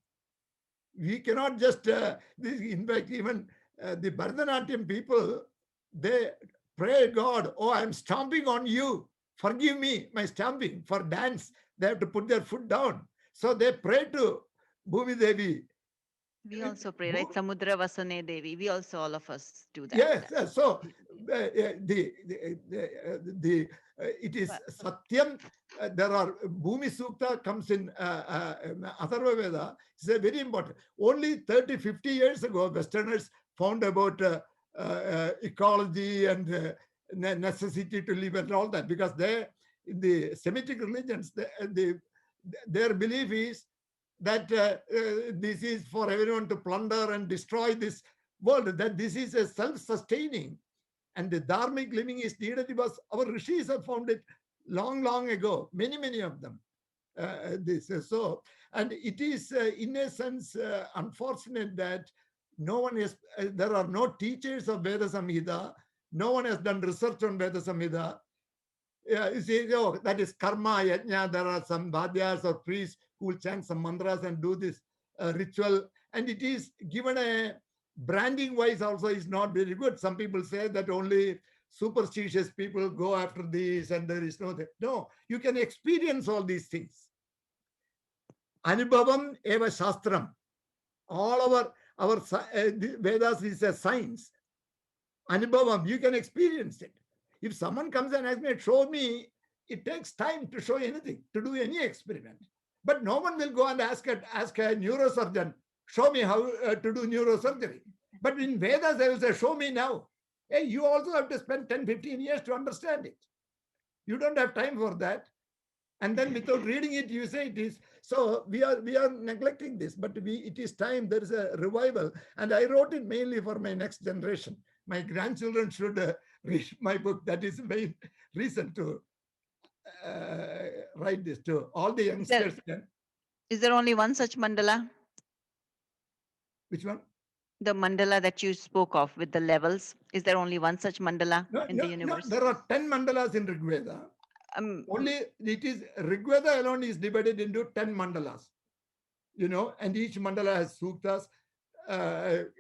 We cannot just, in fact, even the Bharatanatyam people, they pray God, oh, I'm stomping on you. Forgive me, my stamping. For dance, they have to put their foot down. So they pray to Bhumi Devi. We also pray, right? Samudra Vasane Devi. We also, all of us do that. Yes. So it is Satyam. There are Bhumi Sukta comes in Atharva Veda. It's very important. Only 30, 50 years ago, Westerners found about ecology and necessity to live and all that, because they, in the Semitic religions, their belief is that this is for everyone to plunder and destroy this world, that this is a self-sustaining, and the dharmic living is needed, because our rishis have found it long ago, many of them. So, and it is in a sense unfortunate that no one is, there are no teachers of Veda Samhita, no one has done research on Veda Samhita. You see, oh, that is karma, yajna. There are some bhadyas or priests who will chant some mantras and do this ritual, and it is given a branding wise also is not very good. Some people say that only superstitious people go after this, and there is no, you can experience all these things. Anubhavam eva shastram. All our Vedas is a science. Anubhavam, you can experience it. If someone comes and asks me, show me, it takes time to show anything, to do any experiment. But no one will go and ask a neurosurgeon, show me how to do neurosurgery. But in Vedas, they will say, show me now. Hey, you also have to spend 10, 15 years to understand it. You don't have time for that. And then without reading it, you say it is. So we are neglecting this, but it is time. There is a revival. And I wrote it mainly for my next generation. My grandchildren should read my book. That is the main reason to write this to all the youngsters. Is there only one such mandala? Which one? The mandala that you spoke of with the levels. Is there only one such mandala in the universe? No, there are 10 mandalas in Rig Veda. Only it is Rig Veda alone is divided into 10 mandalas. And each mandala has suktas.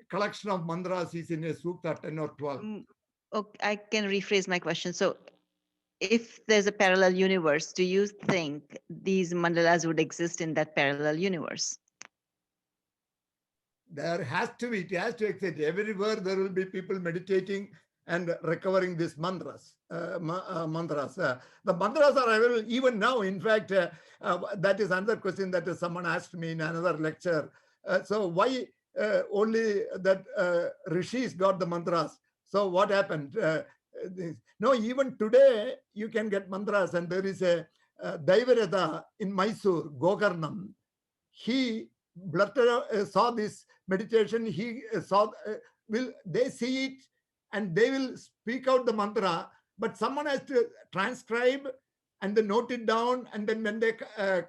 Collection of mantras is in a sukta 10 or 12. Okay, I can rephrase my question. So if there's a parallel universe, do you think these mandalas would exist in that parallel universe? There has to be, it has to exist. Everywhere there will be people meditating and recovering these mantras. The mantras are available even now. In fact, that is another question that someone asked me in another lecture. So why only that rishis got the mantras? So what happened? No, even today you can get mantras, and there is a Daivarada in Mysore, Gokarnam. He saw this meditation. He saw, they see it and they will speak out the mantra, but someone has to transcribe and then note it down, and then when they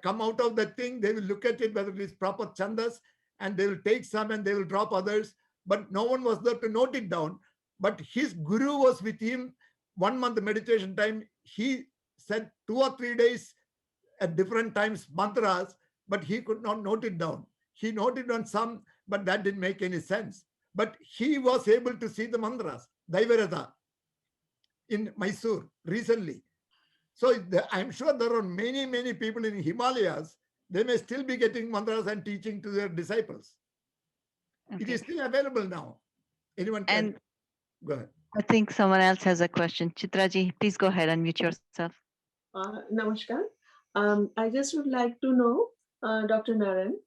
come out of that thing, they will look at it, whether it is proper chandas, and they will take some and they will drop others, but no one was there to note it down. But his guru was with him 1 month meditation time. He said 2 or 3 days at different times mantras, but he could not note it down. He noted on some, but that didn't make any sense. But he was able to see the mantras, Daivarada, in Mysore recently. So I'm sure there are many people in Himalayas. They may still be getting mantras and teaching to their disciples. Okay. It is still available now. Anyone can go ahead. I think someone else has a question. Chitraji, please go ahead and unmute yourself. Namaskar. I just would like to know, Dr. Narayan,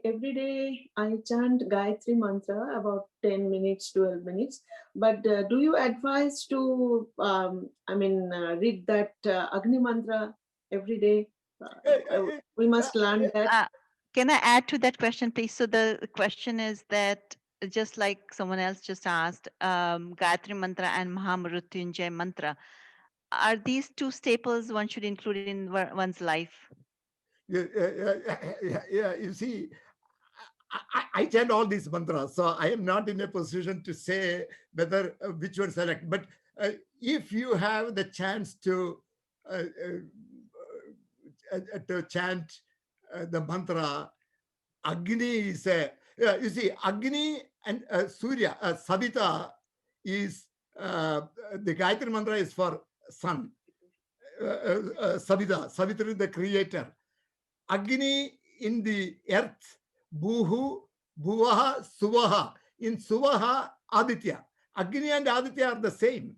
every day I chant Gayatri mantra about 10 minutes, 12 minutes. But do you advise to, read that Agni mantra every day? We must learn that. Can I add to that question, please? So the question is that just like someone else just asked, Gayatri Mantra and Mahamrutyunjay Mantra, are these two staples one should include in one's life? Yeah, you see, I chant all these mantras, so I am not in a position to say whether which one select. But if you have the chance to chant the mantra, Agni is a, you see, Agni and Surya, Savita is, the Gayatri mantra is for sun. Savita is the creator. Agni in the earth, Buhu, Bhuvaha, Suvaha. In Suvaha, Aditya. Agni and Aditya are the same.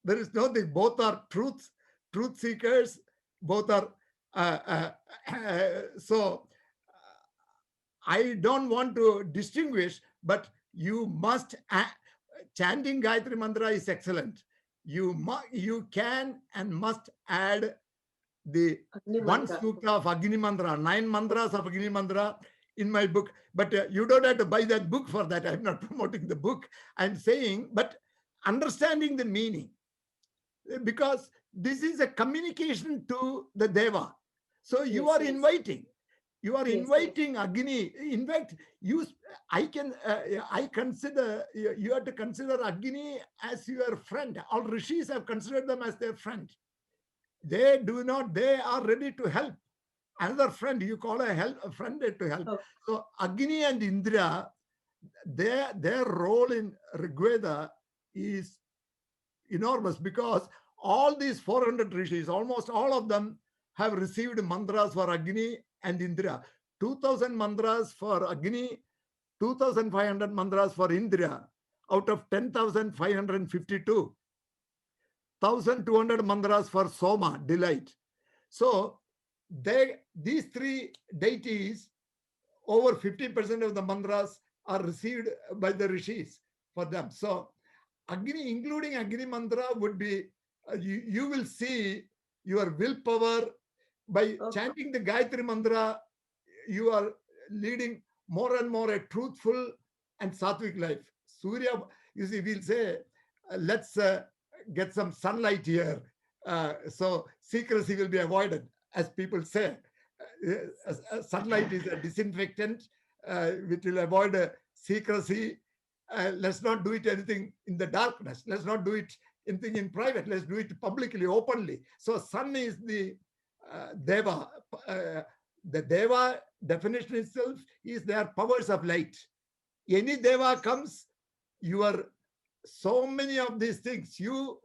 There is no thing. Both are truth seekers. Both are, so I don't want to distinguish, but you must, chanting Gayatri Mantra is excellent. You can and must add the one sukta of Agni Mantra, 9 mantras of Agni Mantra in my book. But you don't have to buy that book for that. I'm not promoting the book. I'm saying, but understanding the meaning, because this is a communication to the Deva. So you are inviting. You are inviting Agni. In fact, I consider, you have to consider Agni as your friend. All rishis have considered them as their friend. They are ready to help. Another friend, you call a friend to help. Oh. So Agni and Indra, their role in Rigveda is enormous, because all these 400 rishis, almost all of them have received mantras for Agni and Indra. 2000 mantras for Agni, 2500 mantras for Indra, out of 10,552. 1,200 mantras for Soma, delight. So these three deities, over 50% of the mantras are received by the rishis for them. So Agni, including Agni mantra, would be, you will see your willpower. By chanting the Gayatri mantra, you are leading more and more a truthful and sattvic life. Surya, you see, we'll say, let's get some sunlight here. So secrecy will be avoided, as people say. Sunlight is a disinfectant, which will avoid secrecy. Let's not do it anything in the darkness. Let's not do it anything in private. Let's do it publicly, openly. So sun is the Deva. The Deva definition itself is their powers of light. Any Deva comes, you are so many of these things. Your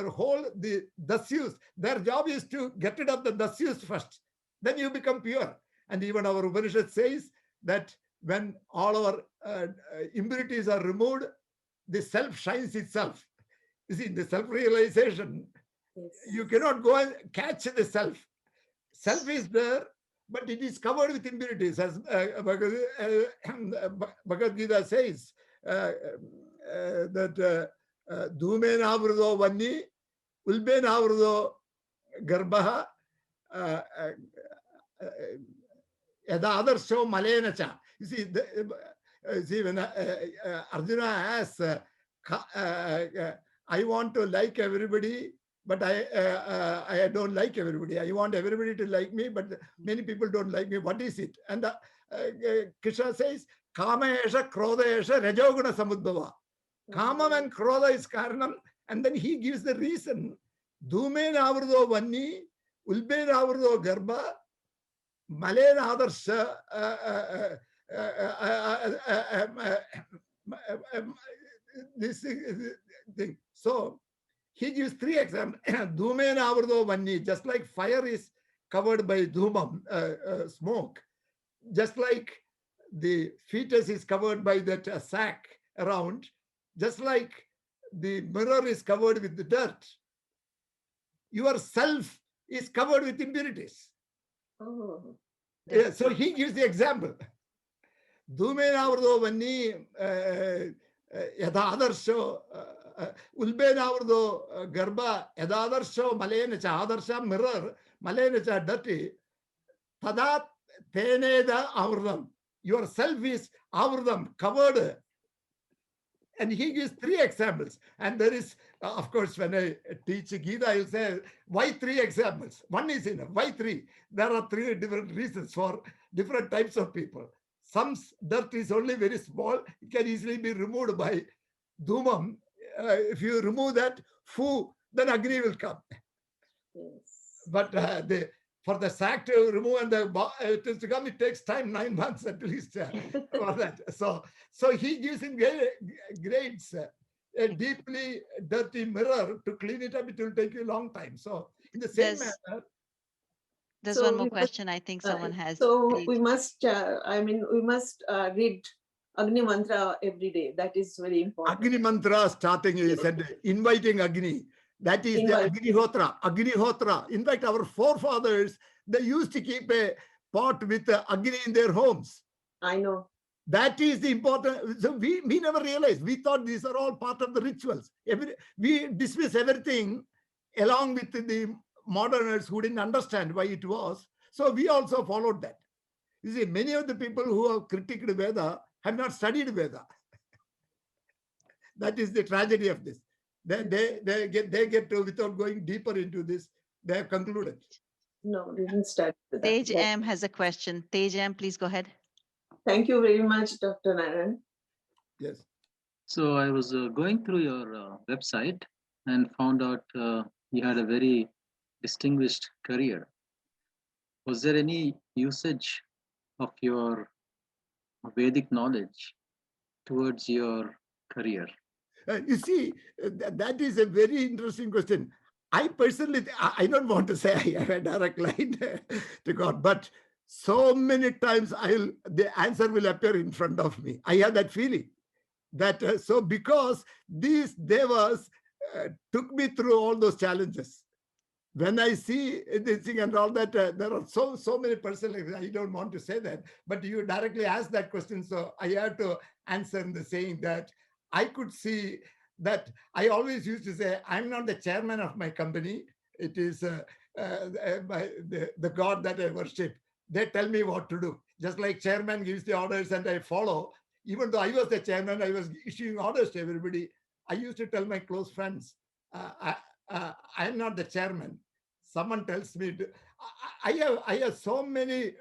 whole, the dasyus, their job is to get rid of the dasyus first. Then you become pure. And even our Upanishad says that when all our impurities are removed, the self shines itself. You see, the self-realization, you cannot go and catch the self. Self is there, but it is covered with impurities. As Bhagavad Gita says, that Dhumen avrudo vanni, ulben avrudo garbaha, yada adarsho malenacha. You see, when Arjuna asks, I want to like everybody, but I don't like everybody. I want everybody to like me, but many people don't like me. What is it? And Krishna says, Kama esha, Krodha esha, Rajoguna samudbhava. Kama and Krodha is karanam, and then he gives the reason. Dhumen avrudo vanni, ulben avrudo garba, malen adarsha, this thing. So he gives 3 examples. Dhumen avrudo vanni, just like fire is covered by dhumam, smoke, just like the fetus is covered by that sack around, just like the mirror is covered with the dirt, your self is covered with impurities. Oh. Yeah, so he gives the example. Dhumen avrudo vanni, yada adarsho, ulben avrudo garba, yada adarsho malenacha, adarsha mirror, malenacha dirty, tadat teneda avrudam. Your self is avrudam, covered And he gives 3 examples. And there is, of course, when I teach Gita, I will say, why 3 examples? One is enough. Why 3? There are 3 different reasons for different types of people. Some dirt is only very small. It can easily be removed by dhumam. If you remove that, then Agni will come. Yes. But for the sack to remove and it is to come, it takes time, 9 months at least for that. So he gives in grades. A deeply dirty mirror, to clean it up, it will take you a long time. So in the same manner. There's one more question I think someone has. So please. we must, we must read Agni Mantra every day. That is very important. Agni Mantra starting is inviting Agni. That is the Agnihotra. Agnihotra. In fact, our forefathers, they used to keep a pot with Agni in their homes. I know. That is the important. So we never realized. We thought these are all part of the rituals. We dismiss everything along with the moderners who didn't understand why it was. So we also followed that. You see, many of the people who have critiqued Veda have not studied Veda. That is the tragedy of this. They get to, without going deeper into this, they have concluded. No, we didn't start with that. Tej M has a question. Tej M, please go ahead. Thank you very much, Dr. Narayan. Yes. So I was going through your website and found out you had a very distinguished career. Was there any usage of your Vedic knowledge towards your career? You see, that is a very interesting question. I personally, I don't want to say I have a direct line to God, but so many times the answer will appear in front of me. I have that feeling that so because these devas took me through all those challenges. When I see this thing and all that, there are so many persons. I don't want to say that, but you directly asked that question, so I have to answer in the saying that I could see that. I always used to say, I'm not the chairman of my company. It is the God that I worship. They tell me what to do. Just like chairman gives the orders and I follow. Even though I was the chairman, I was issuing orders to everybody. I used to tell my close friends, I'm not the chairman. Someone tells me, I have so many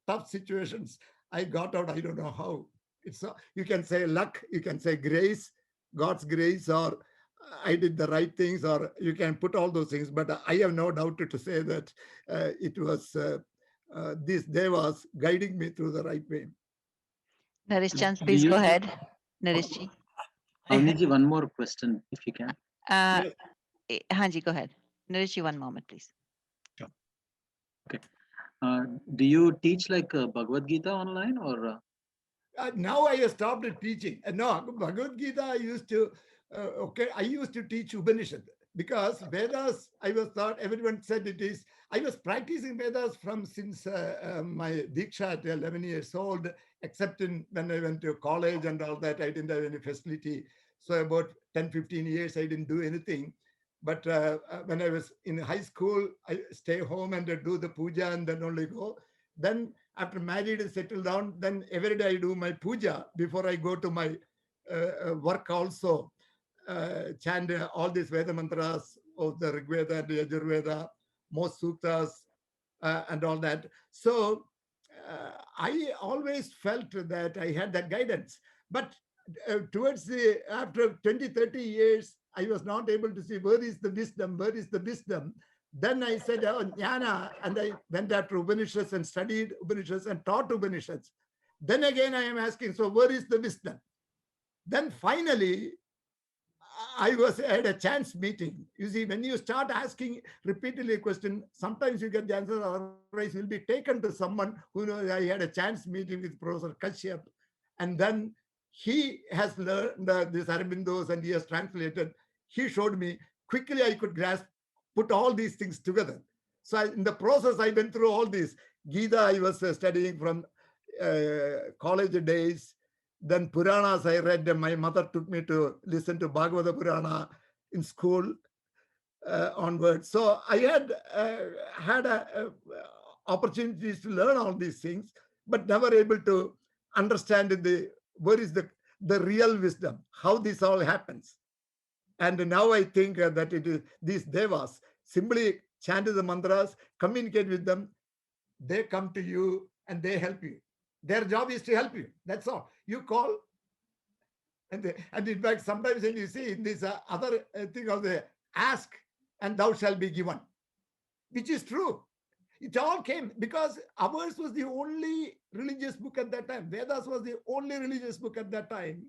tough situations. I got out, I don't know how. You can say luck, you can say grace, God's grace, or I did the right things, or you can put all those things. But I have no doubt to say that it was these devas guiding me through the right way. Naresh Chand, please go ahead. Naresh ji. Avni, one more question, if you can. Hanji, go ahead. Naresh ji, one moment, please. Okay. Do you teach like Bhagavad Gita online or? Now I have stopped teaching. No, Bhagavad Gita I used to, I used to teach Upanishad because Vedas, I was taught, everyone said it is, I was practicing Vedas since my Diksha at 11 years old, except when I went to college and all that, I didn't have any facility. So about 10, 15 years, I didn't do anything. But when I was in high school, I stay home and do the puja and then only go. Then after married and settled down, then every day I do my puja before I go to my work also. Chant all these Veda mantras of the Rig Veda and the Yajurveda, most suttas and all that. So I always felt that I had that guidance. But after 20, 30 years, I was not able to see where is the wisdom, where is the wisdom. Then I said, oh, jnana, and I went after Upanishads and studied Upanishads and taught Upanishads. Then again, I am asking, so where is the wisdom? Then finally, I had a chance meeting. You see, when you start asking repeatedly a question, sometimes you get the answer, otherwise you'll be taken to someone who knows. I had a chance meeting with Professor Kashyap, and then he has learned this Aurobindos and he has translated. He showed me quickly I could grasp, put all these things together. So in the process, I went through all this. Gita, I was studying from college days. Then Puranas I read. My mother took me to listen to Bhagavata Purana in school onwards. So I had opportunities to learn all these things, but never able to understand where is the the real wisdom, how this all happens. And now I think that it is these devas simply chant the mantras, communicate with them, they come to you and they help you. Their job is to help you. That's all. You call, and in fact, sometimes when you see in this other thing of the ask and thou shalt be given, which is true. It all came because ours was the only religious book at that time. Vedas was the only religious book at that time.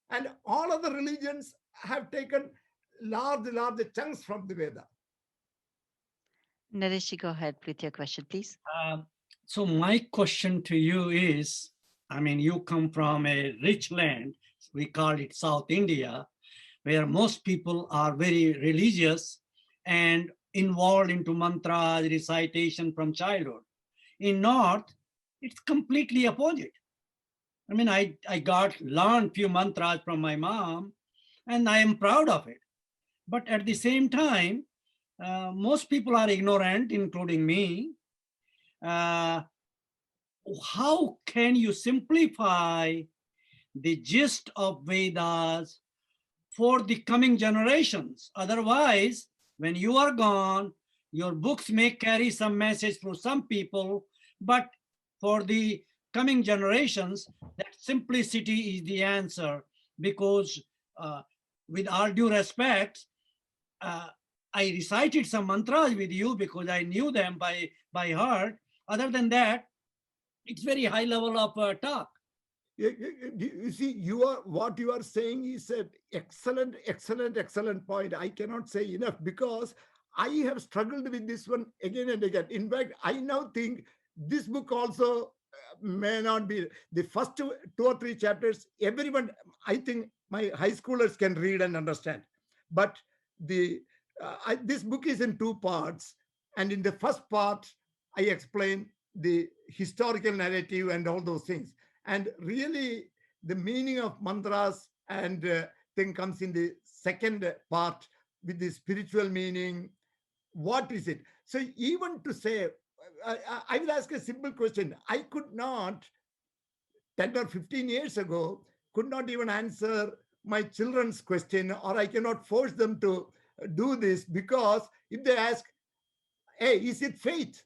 And all other religions have taken large chunks from the Veda. Naresh, go ahead with your question, please. So my question to you is, I mean, you come from a rich land, we call it South India, where most people are very religious and involved into mantras, recitation from childhood. In North, it's completely opposite. I mean, I learned few mantras from my mom, and I am proud of it. But at the same time, most people are ignorant, including me. How can you simplify the gist of Vedas for the coming generations? Otherwise, when you are gone, your books may carry some message for some people, but for the coming generations, that simplicity is the answer. Because with all due respect, I recited some mantras with you because I knew them by heart. Other than that, it's very high level of talk. You see, what you are saying is an excellent point. I cannot say enough because I have struggled with this one again and again. In fact, I now think this book also may not be the first two or three chapters. Everyone, I think my high schoolers can read and understand. But this book is in two parts. And in the first part, I explain the historical narrative and all those things. And really, the meaning of mantras and thing comes in the second part with the spiritual meaning. What is it? So even to say, I will ask a simple question. I could not, 10 or 15 years ago, could not even answer my children's question, or I cannot force them to do this, because if they ask, hey, is it faith?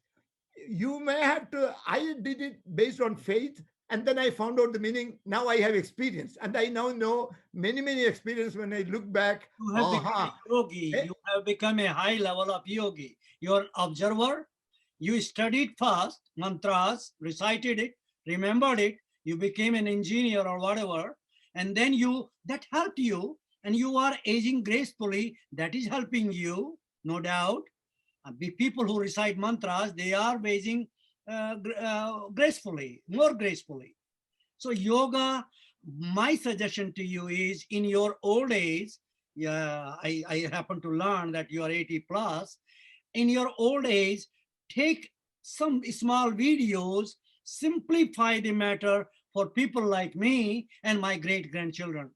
You may have to, I did it based on faith, and then I found out the meaning. Now I have experience, and I now know many experience when I look back. You have become a yogi. You have become a high level of yogi. You're observer. You studied fast mantras, recited it, remembered it. You became an engineer or whatever, and then that helped you, and you are aging gracefully. That is helping you, no doubt. The people who recite mantras, they are aging gracefully, more gracefully. So yoga, my suggestion to you is, in your old age, I happen to learn that you are 80 plus. In your old age, take some small videos, simplify the matter for people like me and my great-grandchildren.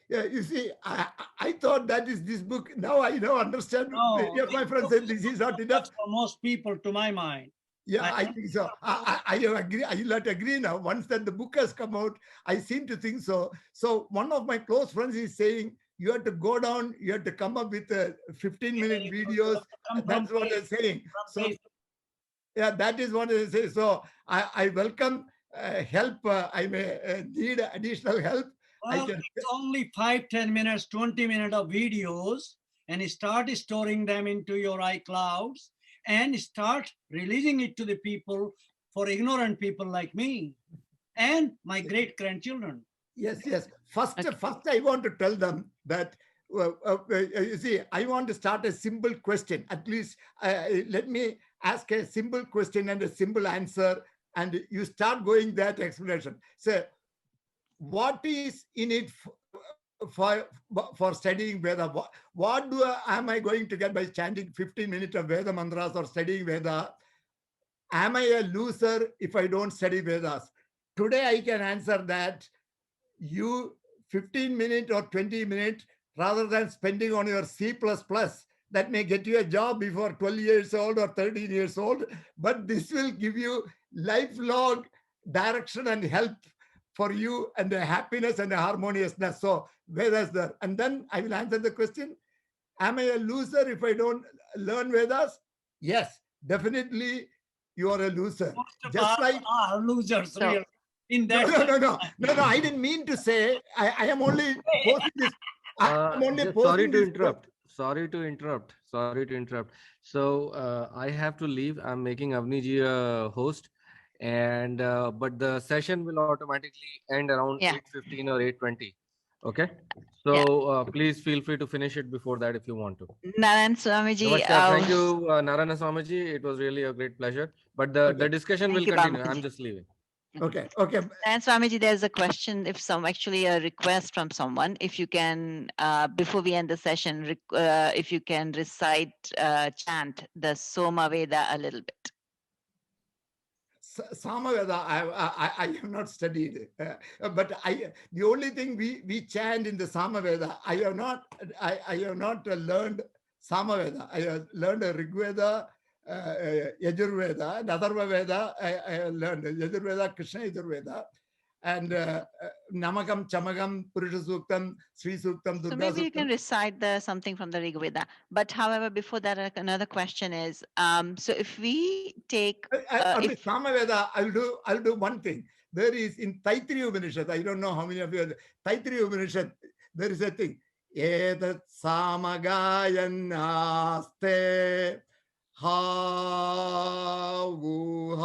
Yeah, you see, I thought that is this book. Now I understand. No, My friend said this is not enough. For most people, to my mind. Yeah, I think so. I agree. I will not agree now. Once that the book has come out, I seem to think so. So one of my close friends is saying, you have to go down, you have to come up with 15-minute videos. That's what they're saying. So, yeah, that is what they say. So I welcome help. I may need additional help. Well, it's only 5-10 minutes, 20 minutes of videos, and start storing them into your iClouds and start releasing it to the people, for ignorant people like me and my great-grandchildren. Yes. First, I want to tell them that, you see, I want to start a simple question. At least let me ask a simple question and a simple answer, and you start going that explanation. So, what is in it for studying Veda? What am I going to get by chanting 15 minutes of Veda mantras or studying Veda? Am I a loser if I don't study Vedas? Today I can answer that. You 15 minutes or 20 minutes, rather than spending on your C++, that may get you a job before 12 years old or 13 years old, but this will give you lifelong direction and help for you and the happiness and the harmoniousness. So Vedas there. And then I will answer the question, am I a loser if I don't learn Vedas? Yes, definitely you are a loser. Just like are losers, really. In no, that no, I didn't mean to say, I am only posting this. I'm only Sorry posting to this. interrupt. Sorry to interrupt. So I have to leave. I'm making Avni ji a host, and but the session will automatically end around 8:15 or 8:20. Okay. So please feel free to finish it before that if you want to. Narayan Swamiji. Namaskar. Thank you, Narayana Swamiji. It was really a great pleasure. But the discussion will continue. I'm just leaving. Okay. And Swamiji, there's a question, actually a request from someone, if you can, before we end the session, if you can chant the Soma Veda a little bit. Samaveda, I have not studied, but the only thing we chant in the Samaveda, I have not learned Samaveda. I have learned Rigveda, Yajurveda, and Atharva Veda. I have learned Yajurveda, Krishna Yajurveda, and Namakam, Chamagam, Purusha Suktam, Sri Suktam, Durga So maybe you Suktam. can recite something from the Rig Veda. But however, before that, another question is, so if we take Samaveda, I'll do one thing. There is in Taittiriya Upanishad, I don't know how many of you are Taittiriya Upanishad, there is a thing. Etat samagayannaste ha vu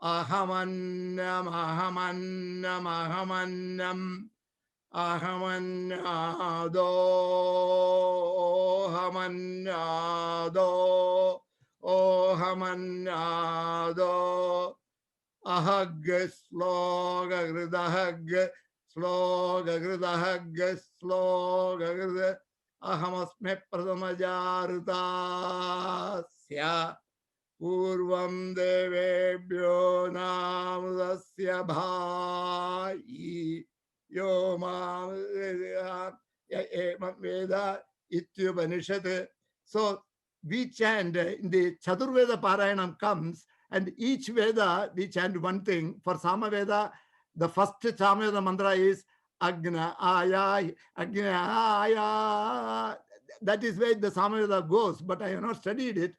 ahamannam ahamannado ahag sloga grida ahamasme pradamajarutasya purvam devebhyo namudasya bhai yo mam veda ityupanishad. So we chant in the Chaturveda Parayanam comes, and each Veda we chant one thing. For Samaveda, the first Samaveda mantra is Agna Aya, Agna Aya. That is where the Samaveda goes, but I have not studied it.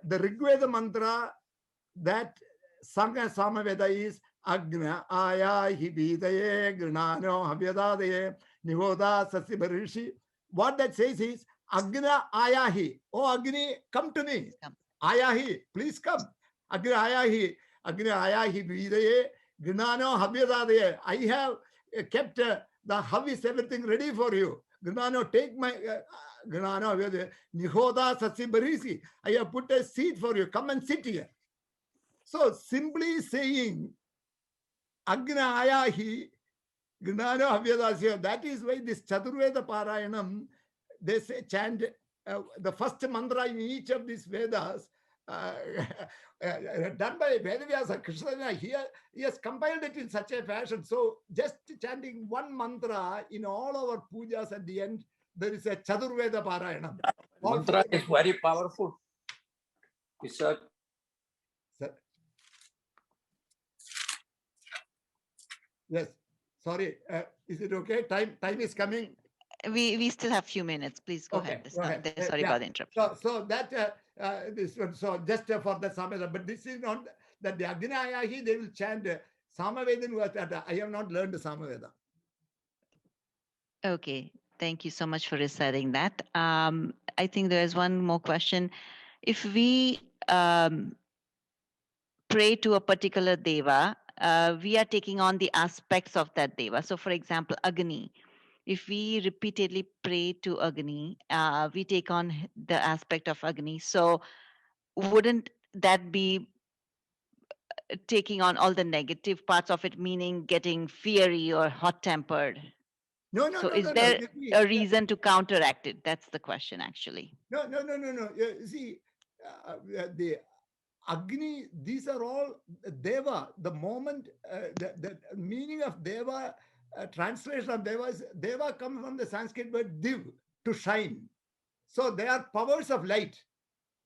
The Rigveda mantra that Sangha Samaveda is Agna Aya Hibidaye Granano Havyadadaye Nivoda Sasibarishi. What that says is Agna Ayahi. Oh Agni, come to me. Ayahi, please come. Agni Ayahi. Agni Ayahi Vidaye Gnano Havyadadaye. I have kept the Havis, everything ready for you. Gnano, take my Gnano Nihoda Sasibarisi. I have put a seat for you. Come and sit here. So simply saying Agna Ayahi Gnano Havyadasya, that is why this Chaturveda Parayanam, they say chant the first mantra in each of these Vedas, done by Vedavyasa Krishna. Here he has compiled it in such a fashion. So just chanting one mantra in all our pujas at the end, there is a Chaturveda Parayanam. Mantra is very powerful. It's a yes. Sorry. Is it okay? Time is coming. We still have few minutes. Please go ahead. Sorry about the interruption. So that this one. So just for the Samaveda, but this is not that the Agni Ayahi, they will chant Samavedan. I have not learned the Samaveda. Okay, thank you so much for reciting that. I think there is one more question. If we pray to a particular deva, we are taking on the aspects of that deva. So for example, Agni. If we repeatedly pray to Agni, we take on the aspect of Agni. So wouldn't that be taking on all the negative parts of it, meaning getting fiery or hot-tempered? No. So is there a reason to counteract it? That's the question, actually. No. See, the Agni, these are all Deva. The moment, the meaning of Deva, translation of Deva is, Deva comes from the Sanskrit word div, to shine. So they are powers of light.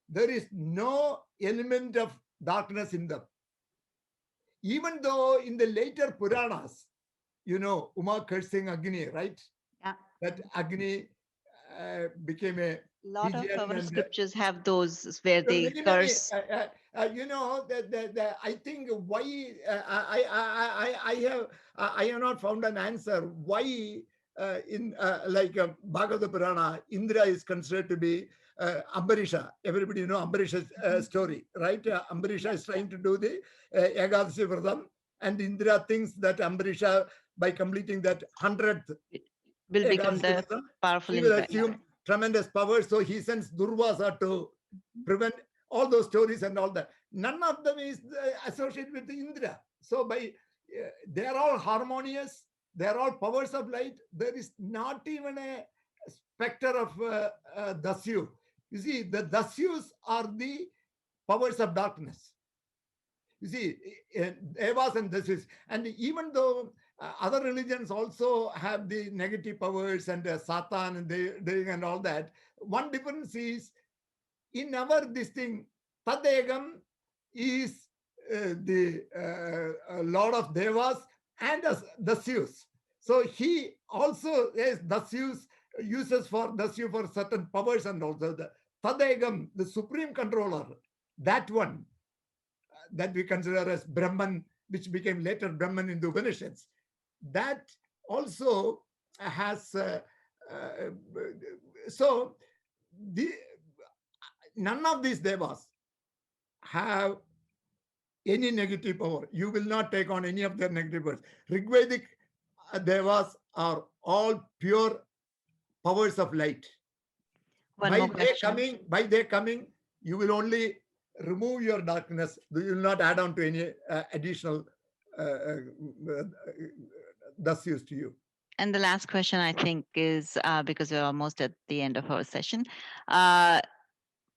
There is no element of darkness in them. Even though in the later Puranas, Uma cursing Agni, right? Yeah. That Agni became a lot of pigeon our and scriptures have those where they many, curse. I think why I have not found an answer why in Bhagavata Purana, Indra is considered to be Ambarisha. Everybody know Ambarisha's story, right? Ambarisha is trying to do the Ekadasi Vratam, and Indra thinks that Ambarisha, by completing that 100th will become the Ekadasi Vratam, powerful he will Indra. assume tremendous power. So he sends Durvasa to prevent all those stories and all that. None of them is associated with Indra. So they are all harmonious. They are all powers of light. There is not even a specter of Dasyu. You see, the Dasyus are the powers of darkness. You see, Devas and Dasyus. And even though other religions also have the negative powers and Satan and they and all that, one difference is in our this thing, Tadegam is the Lord of Devas and Dasyus. So he also is Dasyus, uses for Dasyu for certain powers, and also the Tadegam, the supreme controller, that one that we consider as Brahman, which became later Brahman in the Upanishads, that also has so none of these devas have any negative power. You will not take on any of their negative powers. Rigvedic devas are all pure powers of light. By their coming, you will only remove your darkness. You will not add on to any additional dasyus to you. And the last question, I think, is because we're almost at the end of our session.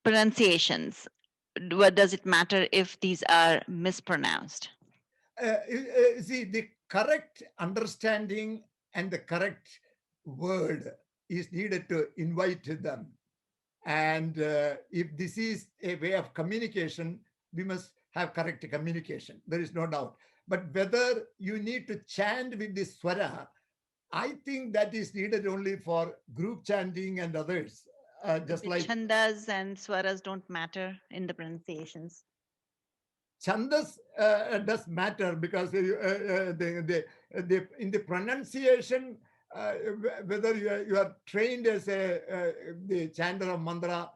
Pronunciations. What does it matter if these are mispronounced? See, the correct understanding and the correct word is needed to invite them. And if this is a way of communication, we must have correct communication. There is no doubt. But whether you need to chant with this swara, I think that is needed only for group chanting and others. Just the like chandas and swaras don't matter in the pronunciations. Chandas does matter because in the pronunciation, whether you are trained as the chanter of mantra,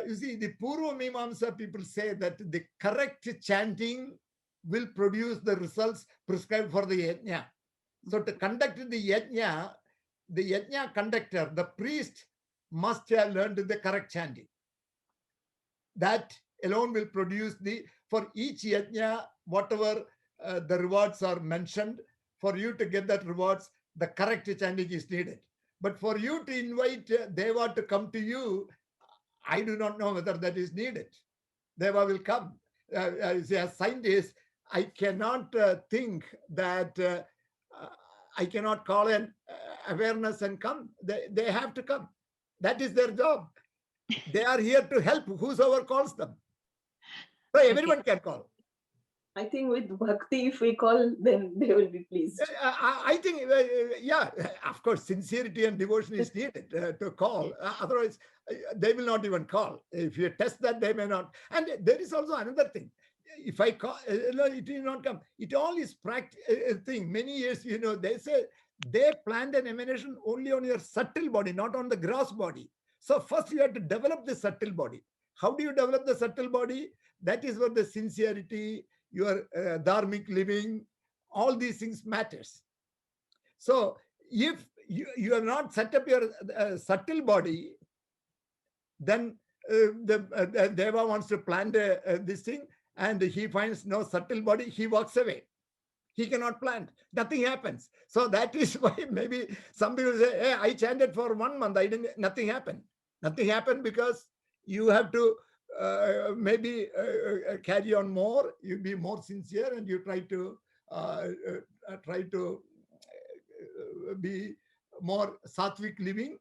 you see, the Purva Mimamsa people say that the correct chanting will produce the results prescribed for the yajna. So to conduct the yajna conductor, the priest must have learned the correct chanting. That alone will produce for each yajna, whatever the rewards are mentioned, for you to get that rewards, the correct chanting is needed. But for you to invite Deva to come to you, I do not know whether that is needed. Deva will come. As a scientist, I cannot think that I cannot call an awareness and come. They have to come. That is their job. They are here to help whosoever calls them. So everyone can call. I think with bhakti, if we call, then they will be pleased. I think, yeah, of course, sincerity and devotion is needed to call. Otherwise, they will not even call. If you test that, they may not. And there is also another thing. If I call, it will not come. It all is practice thing. Many years, they say they planned an emanation only on your subtle body, not on the gross body. So first you have to develop the subtle body. How do you develop the subtle body? That is where the sincerity, your dharmic living, all these things matters. So if you are not set up your subtle body, then the Deva wants to plan this thing and he finds no subtle body, he walks away. He cannot plant. Nothing happens. So that is why maybe some people say, hey, I chanted for 1 month, nothing happened. Nothing happened because you have to maybe carry on more, you be more sincere, and you try to be more sattvic living.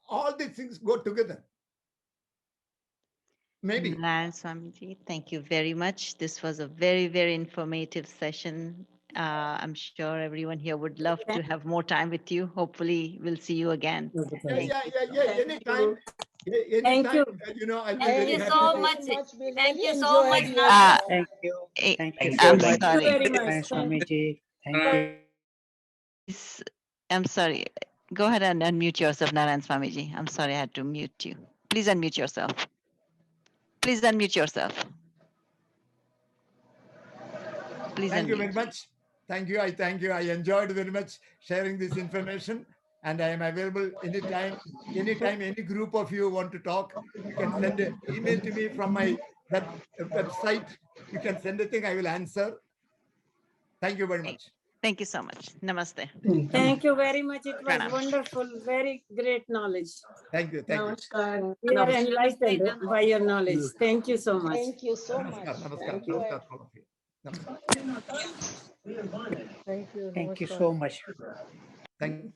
All these things go together. Maybe. Narayan Swamiji, thank you very much. This was a very, very informative session. I'm sure everyone here would love to have more time with you. Hopefully, we'll see you again. Yeah. Anytime. Thank you. You know, I'll be Thank very you happy. so to- much. We Thank really you so much, enjoyed Narayan. Thank you. Thank you I'm so much. sorry. Very much. Narayan Swamiji. Thank you. I'm sorry. Go ahead and unmute yourself, Narayan Swamiji. I'm sorry, I had to mute you. Please unmute yourself. Please unmute yourself. Please Thank you unmute. very much. Thank you. I thank you. I enjoyed very much sharing this information, and I am available anytime. Anytime any group of you want to talk, you can send an email to me from my website. You can send a thing. I will answer. Thank you very much. Thank you so much. Namaste. Thank you very much. It was Pranam. wonderful. Very great knowledge. Thank you. Thank you. Namaskar. We are Namaskar. enlightened by your knowledge. Thank you so much. Thank you so much. Namaskar. Thank you. Namaskar. All of you. Namaskar. Thank you. Thank you Namaskar. so much. Thank you.